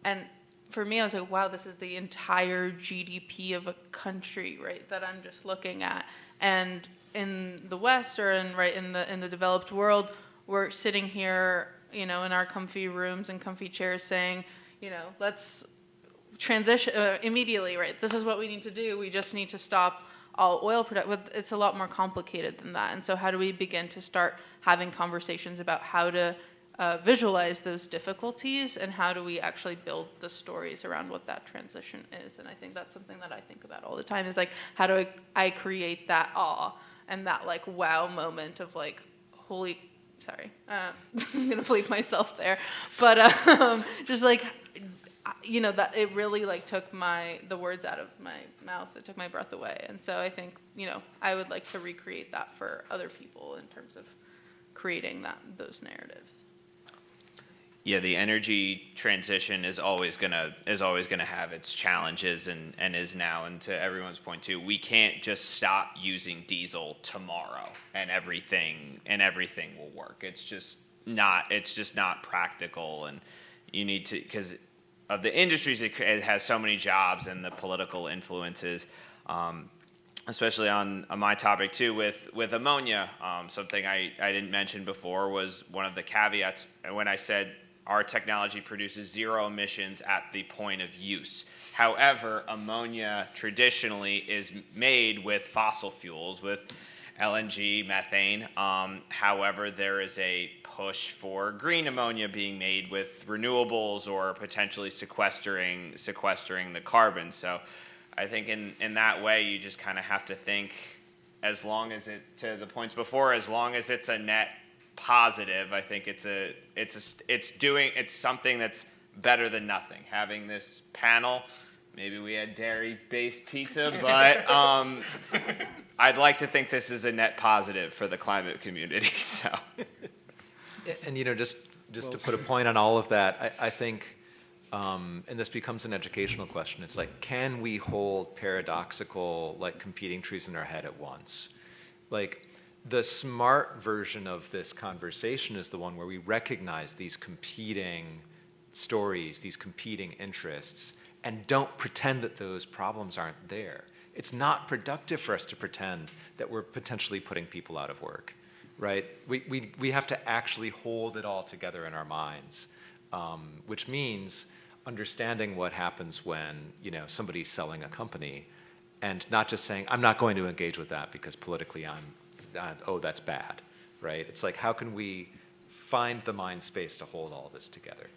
And for me, I was like, wow, this is the entire GDP of a country, right, that I'm just looking at. And in the West, or in the developed world, we're sitting here, in our comfy rooms and comfy chairs saying, let's transition immediately, right? This is what we need to do. We just need to stop all oil production. It's a lot more complicated than that. And so how do we begin to start having conversations about how to visualize those difficulties, and how do we actually build the stories around what that transition is? And I think that's something that I think about all the time, is like, how do I create that awe and that like wow moment of like, holy, sorry, I'm gonna bleep myself there, but just like, that it really like took the words out of my mouth. It took my breath away. And so I think, I would like to recreate that for other people in terms of creating those narratives. Yeah, the energy transition is always gonna have its challenges and is now. And to everyone's point too, we can't just stop using diesel tomorrow and everything will work. It's just not practical, and you need to, because of the industries it has so many jobs and the political influences. Especially on my topic too, with ammonia. Something I didn't mention before was one of the caveats when I said our technology produces zero emissions at the point of use. However, ammonia traditionally is made with fossil fuels, with LNG, methane. However, there is a push for green ammonia being made with renewables or potentially sequestering the carbon. So I think in that way, you just kind of have to think, as long as to the points before, as long as it's a net positive, I think it's something that's better than nothing. Having this panel, maybe we had dairy-based pizza, but I'd like to think this is a net positive for the climate community. So, and just to put a point on all of that, I think. And this becomes an educational question. It's like, can we hold paradoxical, like, competing truths in our head at once? Like, the smart version of this conversation is the one where we recognize these competing stories, these competing interests, and don't pretend that those problems aren't there. It's not productive for us to pretend that we're potentially putting people out of work, right? We have to actually hold it all together in our minds, which means understanding what happens when somebody's selling a company, and not just saying, I'm not going to engage with that because politically that's bad, right? It's like, how can we find the mind space to hold all this together?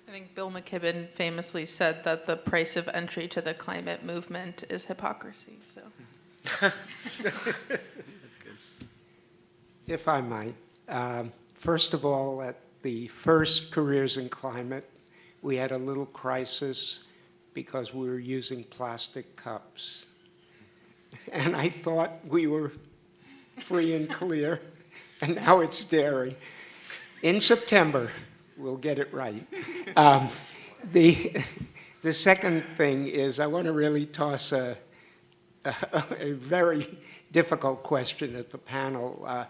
I think Bill McKibben famously said that the price of entry to the climate movement is hypocrisy. So, That's good. If I might, first of all, at the first Careers in Climate, we had a little crisis because we were using plastic cups. And I thought we were free and clear, and now it's dairy. In September, we'll get it right. The second thing is, I want to really toss a very difficult question at the panel.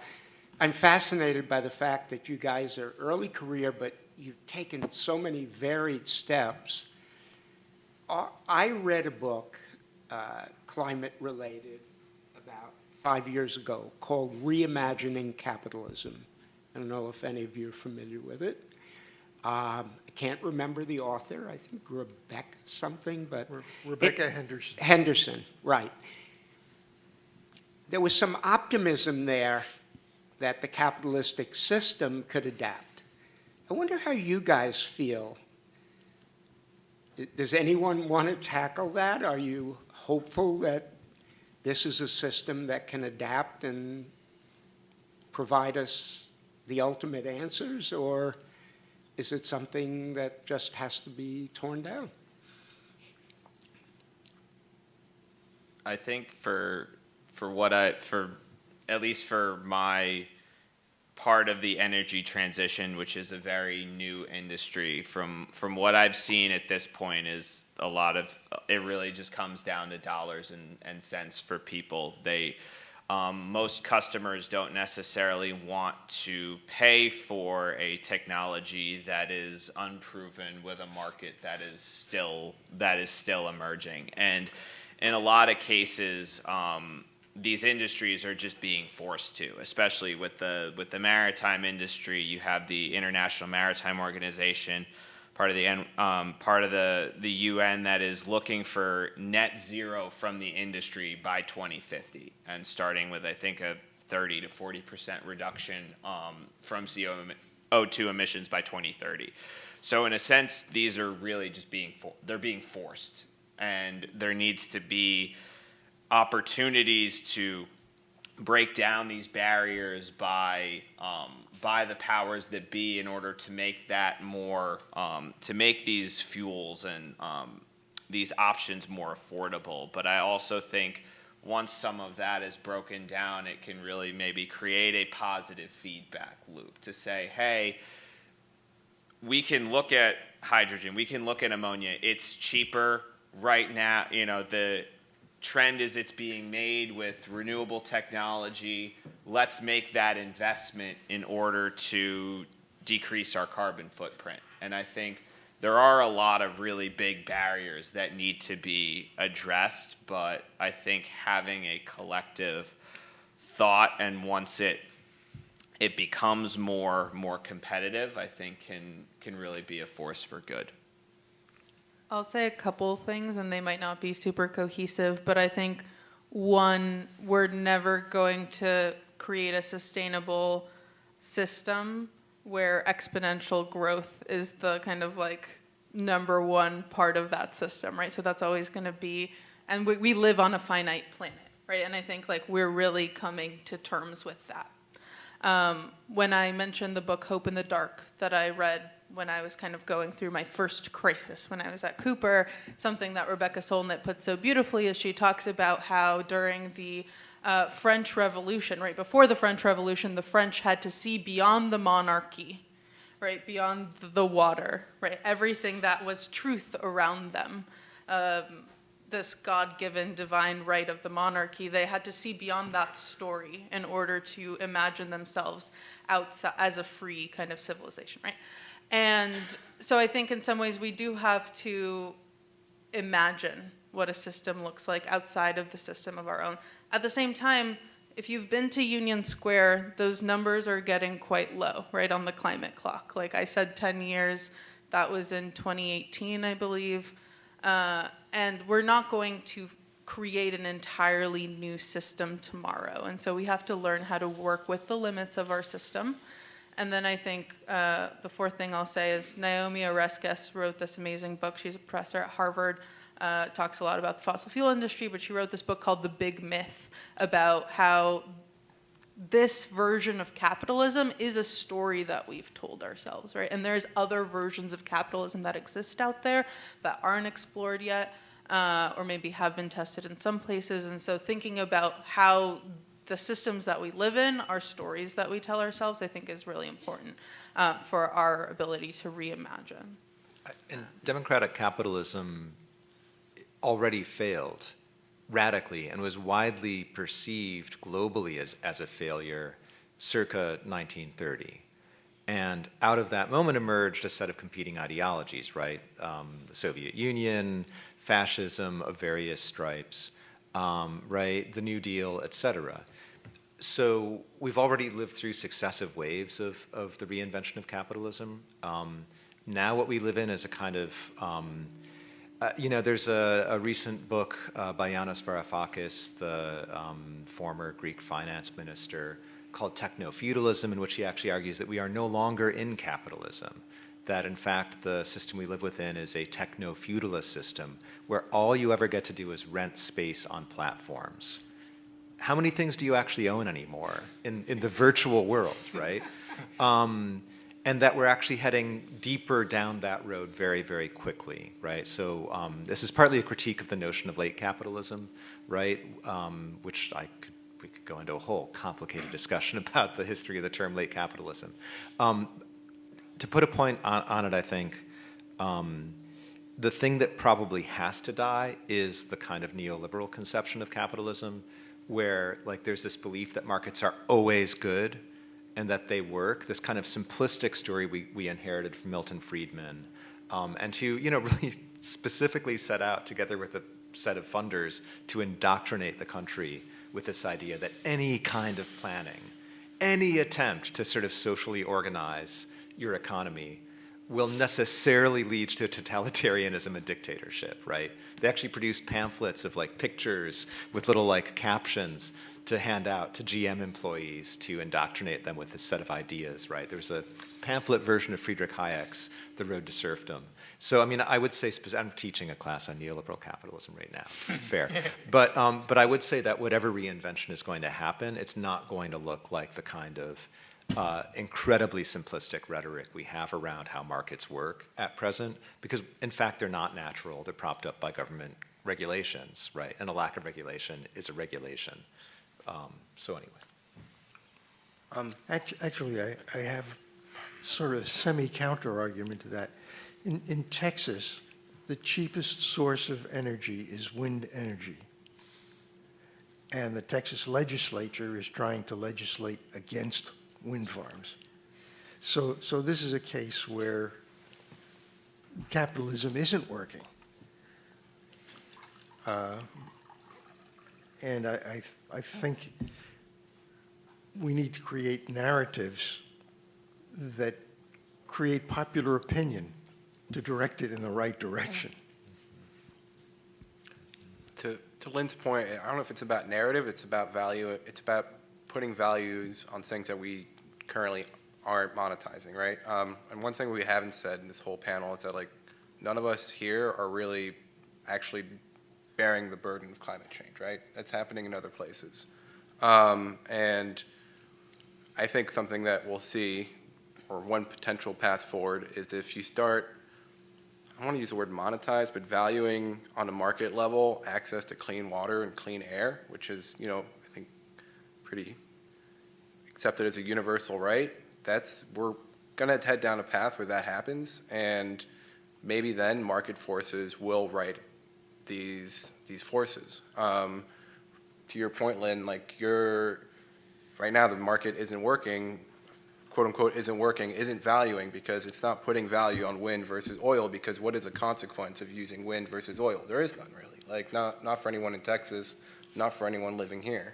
I'm fascinated by the fact that you guys are early career, but you've taken so many varied steps. I read a book, climate-related, about 5 years ago, called Reimagining Capitalism. I don't know if any of you are familiar with it. I can't remember the author. I think Rebecca something, but Rebecca Henderson. Henderson, right. There was some optimism there that the capitalistic system could adapt. I wonder how you guys feel. Does anyone want to tackle that? Are you hopeful that this is a system that can adapt and provide us the ultimate answers, or is it something that just has to be torn down? I think for at least for my part of the energy transition, which is a very new industry, from what I've seen at this point, is a lot of it really just comes down to dollars and cents for people. Most customers don't necessarily want to pay for a technology that is unproven with a market that is still emerging. And in a lot of cases, these industries are just being forced to, especially with the maritime industry. You have the International Maritime Organization, part of the UN, that is looking for net zero from the industry by 2050, and starting with, I think, a 30 to 40% reduction from CO2 emissions by 2030. So in a sense, these are really just being forced, and there needs to be opportunities to break down these barriers by the powers that be in order to make that more, to make these fuels and these options more affordable. But I also think once some of that is broken down, it can really maybe create a positive feedback loop to say, hey, we can look at hydrogen, we can look at ammonia. It's cheaper right now. The trend is it's being made with renewable technology. Let's make that investment in order to decrease our carbon footprint. And I think there are a lot of really big barriers that need to be addressed, but I think having a collective thought, and once it becomes more competitive, I think can really be a force for good. I'll say a couple things, and they might not be super cohesive, but I think, one, we're never going to create a sustainable system where exponential growth is the kind of like number one part of that system, right? So that's always going to be, and we live on a finite planet, right? And I think like we're really coming to terms with that. When I mentioned the book Hope in the Dark that I read when I was kind of going through my first crisis when I was at Cooper, something that Rebecca Solnit puts so beautifully is she talks about how during the French Revolution, right before the French Revolution, the French had to see beyond the monarchy, right, beyond the water, right, everything that was truth around them. This God-given divine right of the monarchy, they had to see beyond that story in order to imagine themselves outside as a free kind of civilization, right? And so I think in some ways we do have to imagine what a system looks like outside of the system of our own. At the same time, if you've been to Union Square, those numbers are getting quite low, right, on the climate clock. Like I said, 10 years, that was in 2018, I believe. And we're not going to create an entirely new system tomorrow. And so we have to learn how to work with the limits of our system. And then I think the fourth thing I'll say is Naomi Oreskes wrote this amazing book. She's a professor at Harvard, talks a lot about the fossil fuel industry, but she wrote this book called The Big Myth about how this version of capitalism is a story that we've told ourselves, right? And there's other versions of capitalism that exist out there that aren't explored yet, or maybe have been tested in some places. And so thinking about how the systems that we live in are stories that we tell ourselves, I think is really important for our ability to reimagine. And democratic capitalism already failed radically and was widely perceived globally as a failure circa 1930. And out of that moment emerged a set of competing ideologies, right? The Soviet Union, fascism of various stripes, right? The New Deal, et cetera. So we've already lived through successive waves of the reinvention of capitalism. Now what we live in is a kind of, there's a recent book by Yanis Varoufakis, the former Greek finance minister, called Techno-Feudalism, in which he actually argues that we are no longer in capitalism, that in fact the system we live within is a techno-feudalist system where all you ever get to do is rent space on platforms. How many things do you actually own anymore in the virtual world, right? And that we're actually heading deeper down that road very, very quickly, right? So this is partly a critique of the notion of late capitalism, right? Which we could go into a whole complicated discussion about the history of the term late capitalism. To put a point on it, I think the thing that probably has to die is the kind of neoliberal conception of capitalism, where like there's this belief that markets are always good and that they work, this kind of simplistic story we inherited from Milton Friedman, and to really specifically set out together with a set of funders to indoctrinate the country with this idea that any kind of planning, any attempt to sort of socially organize your economy will necessarily lead to totalitarianism and dictatorship, right? They actually produced pamphlets of like pictures with little like captions to hand out to GM employees to indoctrinate them with this set of ideas, right? There's a pamphlet version of Friedrich Hayek's The Road to Serfdom. So, I mean, I would say, I'm teaching a class on neoliberal capitalism right now, fair. But I would say that whatever reinvention is going to happen, it's not going to look like the kind of incredibly simplistic rhetoric we have around how markets work at present, because in fact they're not natural. They're propped up by government regulations, right? And a lack of regulation is a regulation. So anyway. Actually, I have sort of semi-counter argument to that. In Texas, the cheapest source of energy is wind energy. And the Texas legislature is trying to legislate against wind farms. So this is a case where capitalism isn't working. And I think we need to create narratives that create popular opinion to direct it in the right direction. To Lynn's point, I don't know if it's about narrative, it's about value, it's about putting values on things that we currently aren't monetizing, right? And one thing we haven't said in this whole panel is that, like, none of us here are really actually bearing the burden of climate change, right? That's happening in other places. And I think something that we'll see, or one potential path forward, is if you start, I don't want to use the word monetize, but valuing on a market level access to clean water and clean air, which is, I think pretty accepted as a universal right. We're going to head down a path where that happens, and maybe then market forces will right these forces. To your point, Lynn, like right now the market isn't working, quote unquote isn't valuing because it's not putting value on wind versus oil, because what is a consequence of using wind versus oil? There is none really. Like not for anyone in Texas, not for anyone living here.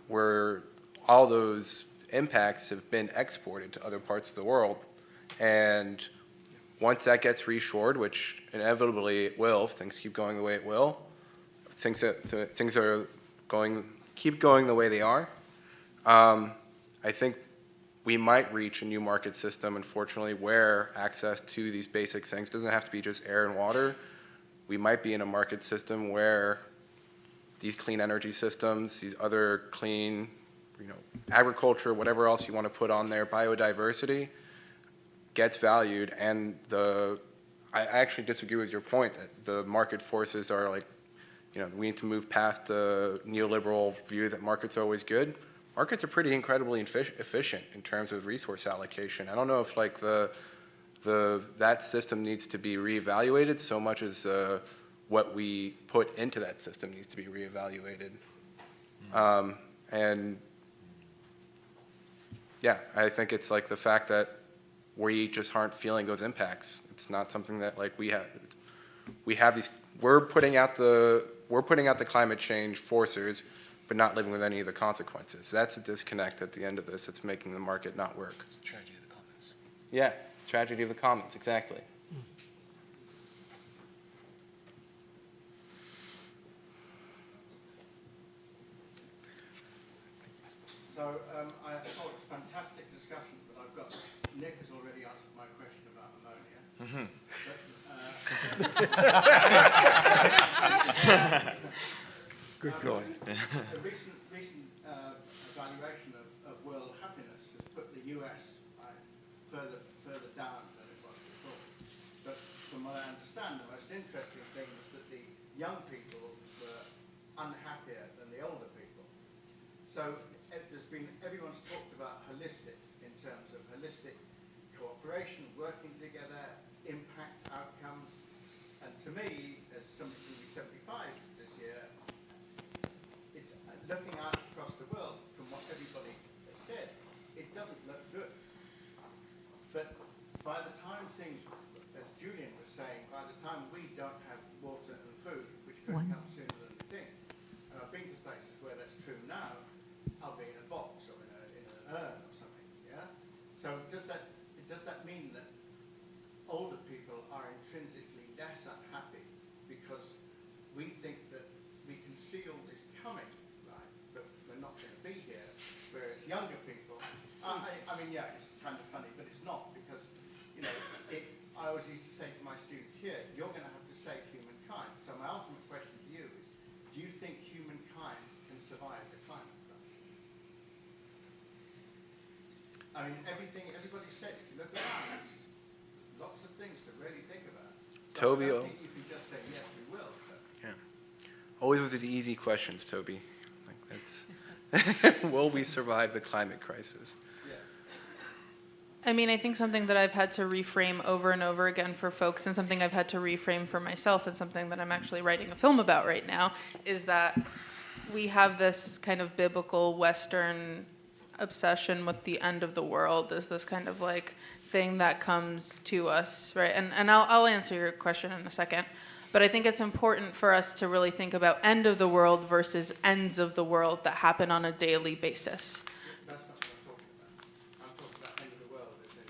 Where all those impacts have been exported to other parts of the world, and once that gets reshored, which inevitably it will, if things keep going the way it will, things are keep going the way they are, I think we might reach a new market system, unfortunately, where access to these basic things doesn't have to be just air and water. We might be in a market system where these clean energy systems, these other clean, agriculture, whatever else you want to put on there, biodiversity, gets valued, and I actually disagree with your point that the market forces are like, we need to move past the neoliberal view that markets are always good. Markets are pretty incredibly efficient in terms of resource allocation. I don't know if like that system needs to be reevaluated so much as what we put into that system needs to be reevaluated. And yeah, I think it's like the fact that we just aren't feeling those impacts. It's not something that like we have these. We're putting out the climate change forcers, but not living with any of the consequences. That's a disconnect at the end of this. It's making the market not work. It's the tragedy of the commons. Yeah, tragedy of the commons, exactly. So I thought it was a fantastic discussion, but I've got, Nick has already answered my question about ammonia. Good going. A recent evaluation of world happiness has put the US further down than it was before. But from what I understand, the most interesting thing was that the young people were unhappier than the older people. So everyone's talked about holistic in terms of holistic cooperation, working together, impact outcomes. And to me, as somebody who will be 75 this year, it's looking out across the world from what everybody has said, it doesn't look good. But by the time things, as Julien was saying, by the time we don't have water and food, which could come sooner than we think, and I've been to places where that's true now, I'll be in a box or in an urn or something, yeah? So does that mean that older people are intrinsically less unhappy because we think that we can see all this coming, right, but we're not going to be here, whereas younger people, I mean, yeah, it's kind of funny, but it's not, because, I always used to say to my students here, you're going to have to save humankind. So my ultimate question to you is, do you think humankind can survive the climate crisis? I mean, everybody said, if you look around, there's lots of things to really think about. So Toby, I don't think you can just say, yes, we will. But yeah. Always with these easy questions, Toby. Like that's will we survive the climate crisis? I mean, I think something that I've had to reframe over and over again for folks, and something I've had to reframe for myself, and something that I'm actually writing a film about right now, is that we have this kind of biblical Western obsession with the end of the world as this kind of like thing that comes to us, right? And I'll answer your question in a second. But I think it's important for us to really think about end of the world versus ends of the world that happen on a daily basis. That's not what I'm talking about. I'm talking about end of the world as in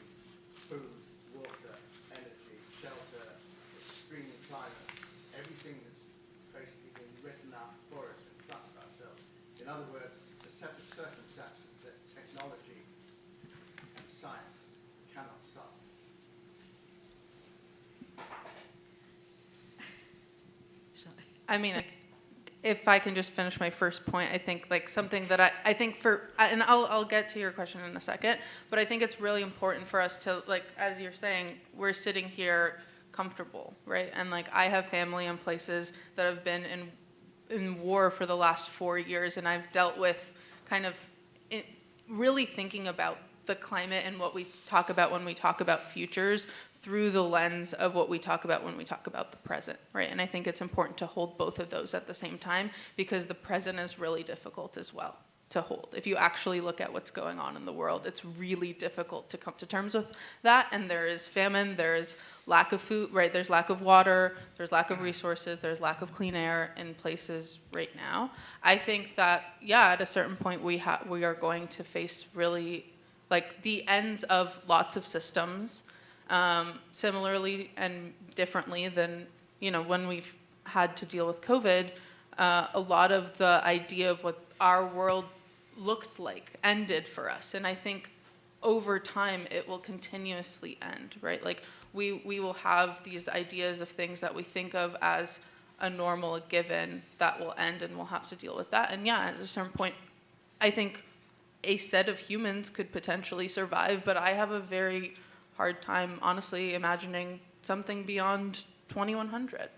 food, water, energy, shelter, extreme climate, everything that's basically been written out for us in front of ourselves. In other words, the set of circumstances that technology and science cannot solve. I mean, if I can just finish my first point, I think like something that I think for, and I'll get to your question in a second, but I think it's really important for us to, like, as you're saying, we're sitting here comfortable, right? And like I have family in places that have been in war for the last 4 years, and I've dealt with kind of really thinking about the climate and what we talk about when we talk about futures through the lens of what we talk about when we talk about the present, right? And I think it's important to hold both of those at the same time, because the present is really difficult as well to hold. If you actually look at what's going on in the world, it's really difficult to come to terms with that. And there is famine, there is lack of food, right? There's lack of water, there's lack of resources, there's lack of clean air in places right now. I think that, yeah, at a certain point we are going to face really like the ends of lots of systems, similarly and differently than, you know, when we've had to deal with COVID, a lot of the idea of what our world looked like ended for us. And I think over time it will continuously end, right? Like we will have these ideas of things that we think of as a normal, a given, that will end, and we'll have to deal with that. And yeah, at a certain point, I think a set of humans could potentially survive, but I have a very hard time, honestly, imagining something beyond 2100,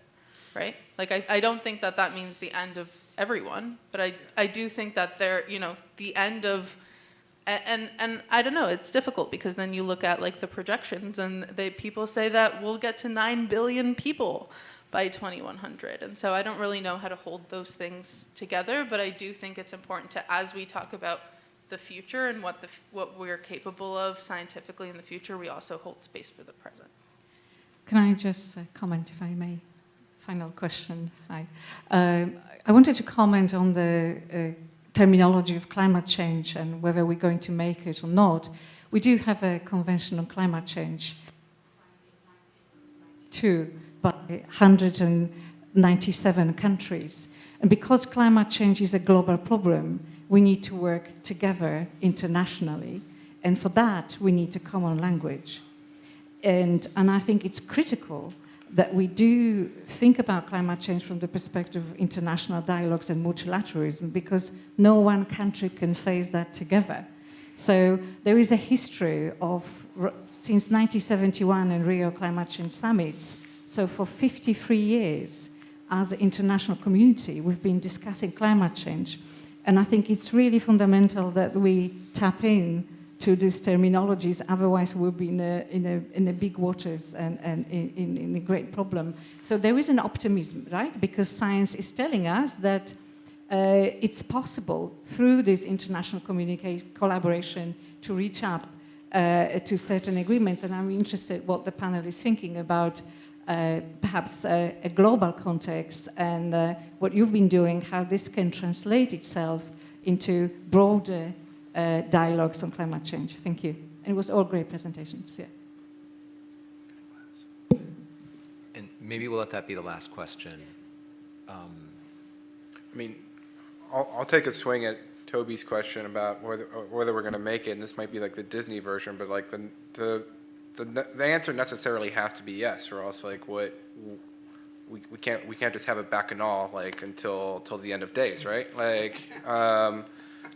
right? Like, I don't think that that means the end of everyone, but I do think that they're, you know, the end of, and I don't know, it's difficult because then you look at like the projections and people say that we'll get to 9 billion people by 2100. And so I don't really know how to hold those things together, but I do think it's important to, as we talk about the future and what we're capable of scientifically in the future, we also hold space for the present. Can I just comment, if I may? Final question. Hi. I wanted to comment on the terminology of climate change and whether we're going to make it or not. We do have a convention on climate change by 197 countries. And because climate change is a global problem, we need to work together internationally. And for that, we need a common language. And I think it's critical that we do think about climate change from the perspective of international dialogues and multilateralism, because no one country can face that together. So there is a history of, since 1971 and Rio Climate Change Summits, so for 53 years, as an international community, we've been discussing climate change. And I think it's really fundamental that we tap in to these terminologies, otherwise we'll be in a big waters and in a great problem. So there is an optimism, right? Because science is telling us that it's possible through this international collaboration to reach up to certain agreements. And I'm interested what the panel is thinking about perhaps a global context and what you've been doing, how this can translate itself into broader dialogues on climate change. Thank you. And it was all great presentations. Yeah. And maybe we'll let that be the last question. I mean, I'll take a swing at Toby's question about whether we're going to make it, and this might be like the Disney version, but like the answer necessarily has to be yes, or else like what we can't just have a bacchanal like until the end of days, right? Like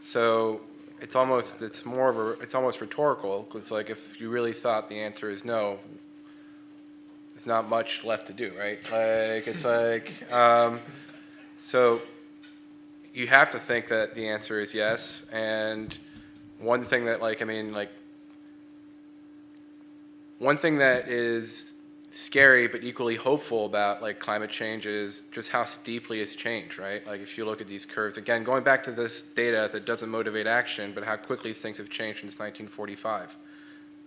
so it's almost rhetorical, because like if you really thought the answer is no, there's not much left to do, right? Like it's like so you have to think that the answer is yes. And one thing that like, I mean, like one thing that is scary but equally hopeful about like climate change is just how steeply it's changed, right? Like if you look at these curves, again, going back to this data that doesn't motivate action, but how quickly things have changed since 1945.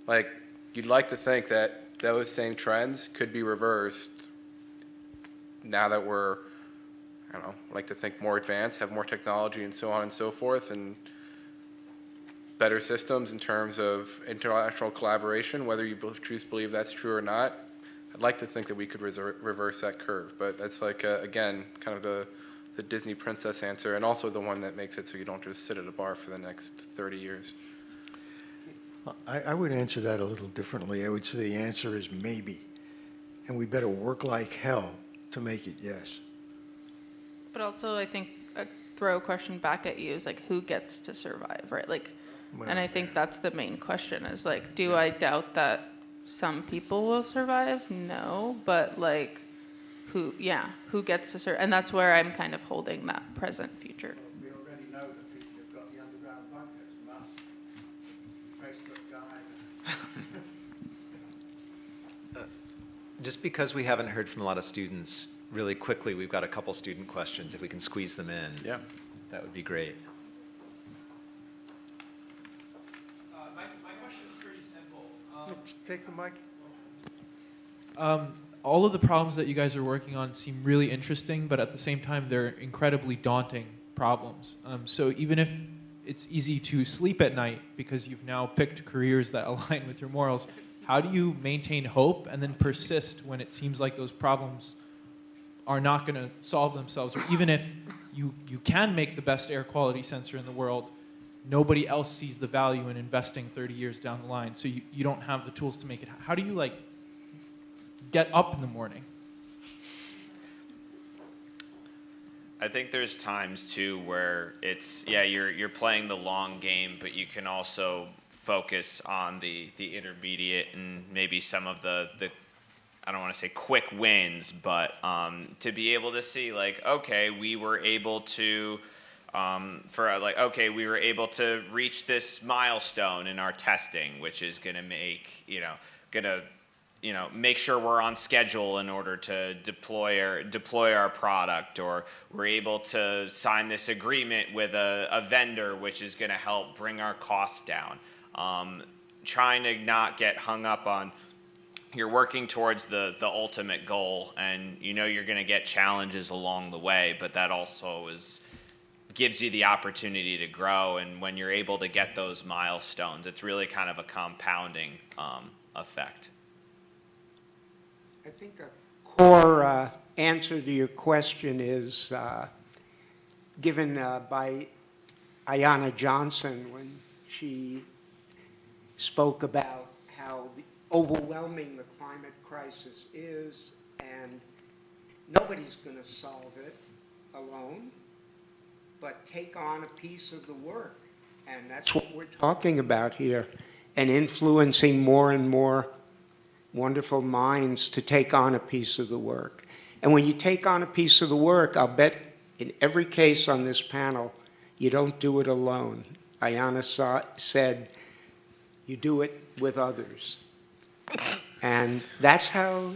Like, you'd like to think that those same trends could be reversed now that we're, I don't know, like to think more advanced, have more technology and so on and so forth, and better systems in terms of international collaboration, whether you choose to believe that's true or not. I'd like to think that we could reverse that curve, but that's like, again, kind of the Disney princess answer, and also the one that makes it so you don't just sit at a bar for the next 30 years. I would answer that a little differently. I would say the answer is maybe, and we better work like hell to make it yes. But also, I think a throw question back at you is like, who gets to survive, right? Like, Well, and I think that's the main question is like, do I doubt that some people will survive? No, but like, who gets to survive? And that's where I'm kind of holding that present future. We already know the people who've got the underground bunkers, Musk, Facebook guy. Just because we haven't heard from a lot of students, really quickly, we've got a couple student questions. If we can squeeze them in, Yeah. that would be great. My question is pretty simple. Take the mic. All of the problems that you guys are working on seem really interesting, but at the same time, they're incredibly daunting problems. So even if it's easy to sleep at night because you've now picked careers that align with your morals, how do you maintain hope and then persist when it seems like those problems are not going to solve themselves? Or even if you can make the best air quality sensor in the world, nobody else sees the value in investing 30 years down the line, so you don't have the tools to make it. How do you like get up in the morning? I think there's times too where it's, yeah, you're playing the long game, but you can also focus on the intermediate and maybe some of the I don't want to say quick wins, but to be able to see like, okay, we were able to we were able to reach this milestone in our testing, which is going to make, make sure we're on schedule in order to deploy our product, or we're able to sign this agreement with a vendor, which is going to help bring our costs down. Trying to not get hung up on, you're working towards the ultimate goal, and you're going to get challenges along the way, but that also gives you the opportunity to grow, and when you're able to get those milestones, it's really kind of a compounding effect. I think a core answer to your question is given by Ayanna Johnson when she spoke about how overwhelming the climate crisis is, and nobody's going to solve it alone, but take on a piece of the work. And that's what we're talking about here, and influencing more and more wonderful minds to take on a piece of the work. And when you take on a piece of the work, I'll bet in every case on this panel, you don't do it alone. Ayanna said, you do it with others. And that's how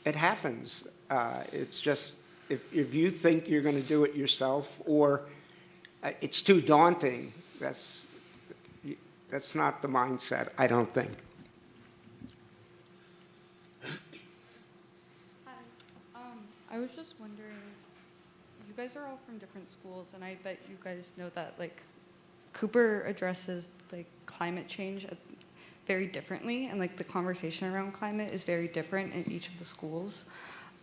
it happens. It's just, if you think you're going to do it yourself, or it's too daunting, that's not the mindset, I don't think. I was just wondering, you guys are all from different schools, and I bet you guys know that like Cooper addresses like climate change very differently, and like the conversation around climate is very different in each of the schools.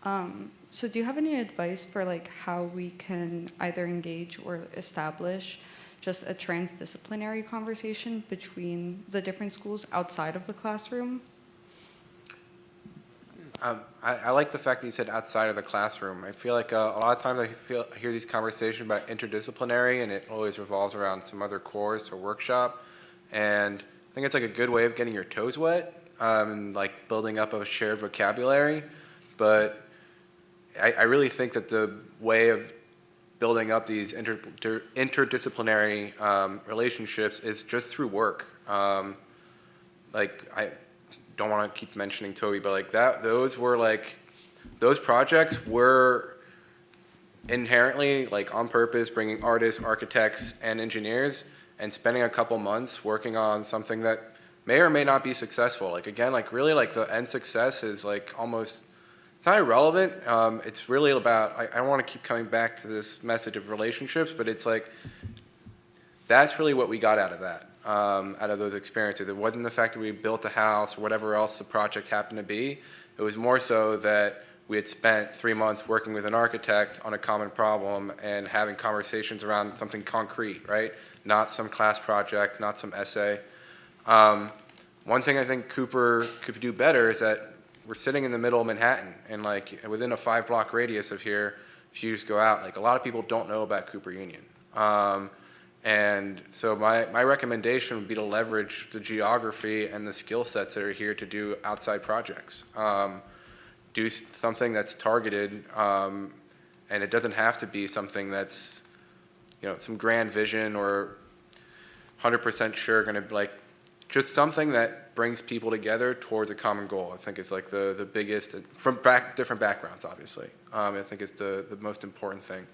So do you have any advice for like how we can either engage or establish just a transdisciplinary conversation between the different schools outside of the classroom? I like the fact that you said outside of the classroom. I feel like a lot of times I hear these conversations about interdisciplinary, and it always revolves around some other course or workshop. And I think it's like a good way of getting your toes wet, and like building up a shared vocabulary. But I really think that the way of building up these interdisciplinary relationships is just through work. don't want to keep mentioning Toby, but like those projects were inherently, like on purpose, bringing artists, architects, and engineers and spending a couple months working on something that may or may not be successful. Like again, like really like the end success is like almost, it's not irrelevant. It's really about, I don't want to keep coming back to this message of relationships, but it's like, that's really what we got out of that, out of those experiences. It wasn't the fact that we built a house or whatever else the project happened to be. It was more so that we had spent 3 months working with an architect on a common problem and having conversations around something concrete, right? Not some class project, not some essay. One thing I think Cooper could do better is that we're sitting in the middle of Manhattan, and like within a 5-block radius of here, if you just go out, like a lot of people don't know about Cooper Union. And so my recommendation would be to leverage the geography and the skill sets that are here to do outside projects. Do something that's targeted, and it doesn't have to be something that's, you know, some grand vision or 100% sure going to be like, just something that brings people together towards a common goal. I think is like the biggest, from different backgrounds, obviously. I think it's the most important thing.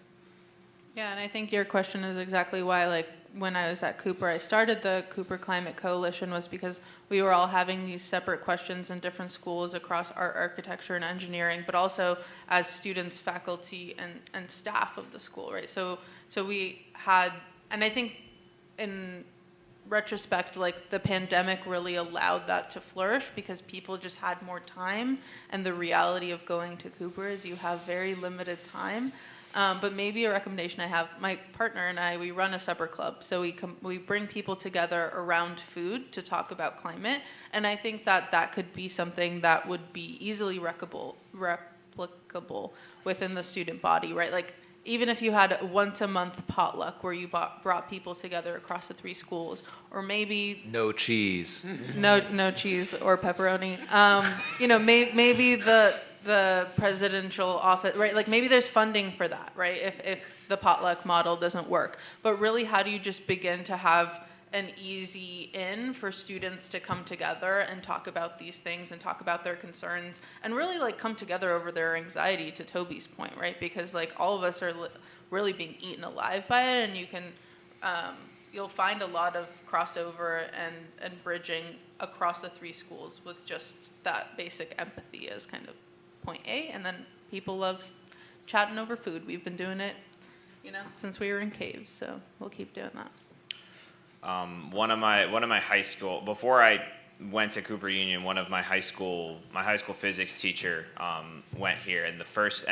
Yeah, and I think your question is exactly why, like, when I was at Cooper, I started the Cooper Climate Coalition was because we were all having these separate questions in different schools across art, architecture, and engineering, but also as students, faculty, and staff of the school, right? So we had, and I think in retrospect, like the pandemic really allowed that to flourish because people just had more time, and the reality of going to Cooper is you have very limited time. But maybe a recommendation I have, my partner and I, we run a supper club. So we bring people together around food to talk about climate. And I think that could be something that would be easily replicable within the student body, right? Like even if you had a once a month potluck where you brought people together across the 3 schools, or maybe No cheese. no cheese or pepperoni. You know, maybe the presidential office, right? Like maybe there's funding for that, right? If the potluck model doesn't work. But really, how do you just begin to have an easy in for students to come together and talk about these things and talk about their concerns and really like come together over their anxiety, to Toby's point, right? Because like all of us are really being eaten alive by it, and you can, you'll find a lot of crossover and bridging across the 3 schools with just that basic empathy as kind of point A, and then people love chatting over food. We've been doing it, you know, since we were in caves, so we'll keep doing that. One of my high school, before I went to Cooper Union, one of my high school physics teacher went here, and the first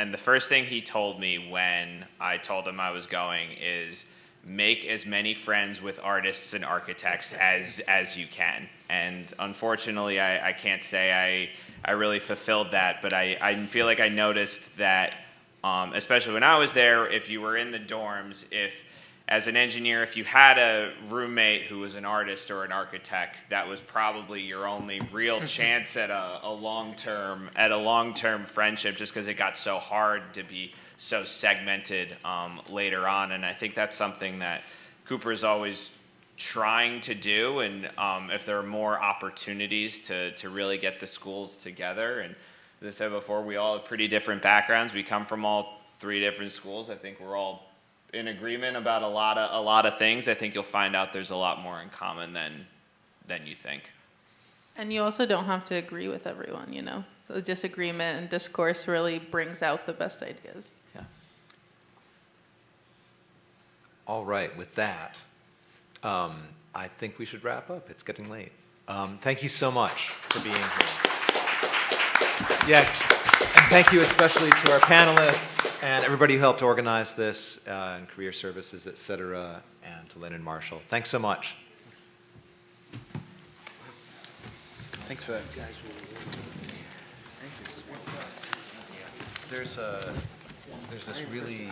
thing he told me when I told him I was going is make as many friends with artists and architects as you can. And unfortunately, I can't say I really fulfilled that, but I feel like I noticed that, especially when I was there, if you were in the dorms, as an engineer, if you had a roommate who was an artist or an architect, that was probably your only real chance at a long-term friendship, just because it got so hard to be so segmented later on. And I think that's something that Cooper is always trying to do, and if there are more opportunities to really get the schools together. And as I said before, we all have pretty different backgrounds. We come from all 3 different schools. I think we're all in agreement about a lot of things. I think you'll find out there's a lot more in common than you think. And you also don't have to agree with everyone, you know. So disagreement and discourse really brings out the best ideas. Yeah. All right, with that, I think we should wrap up. It's getting late. Thank you so much for being here. Yeah, and thank you especially to our panelists and everybody who helped organize this, and career services, et cetera, and to Lynn and Marshall. Thanks so much. Thanks for that. There's this really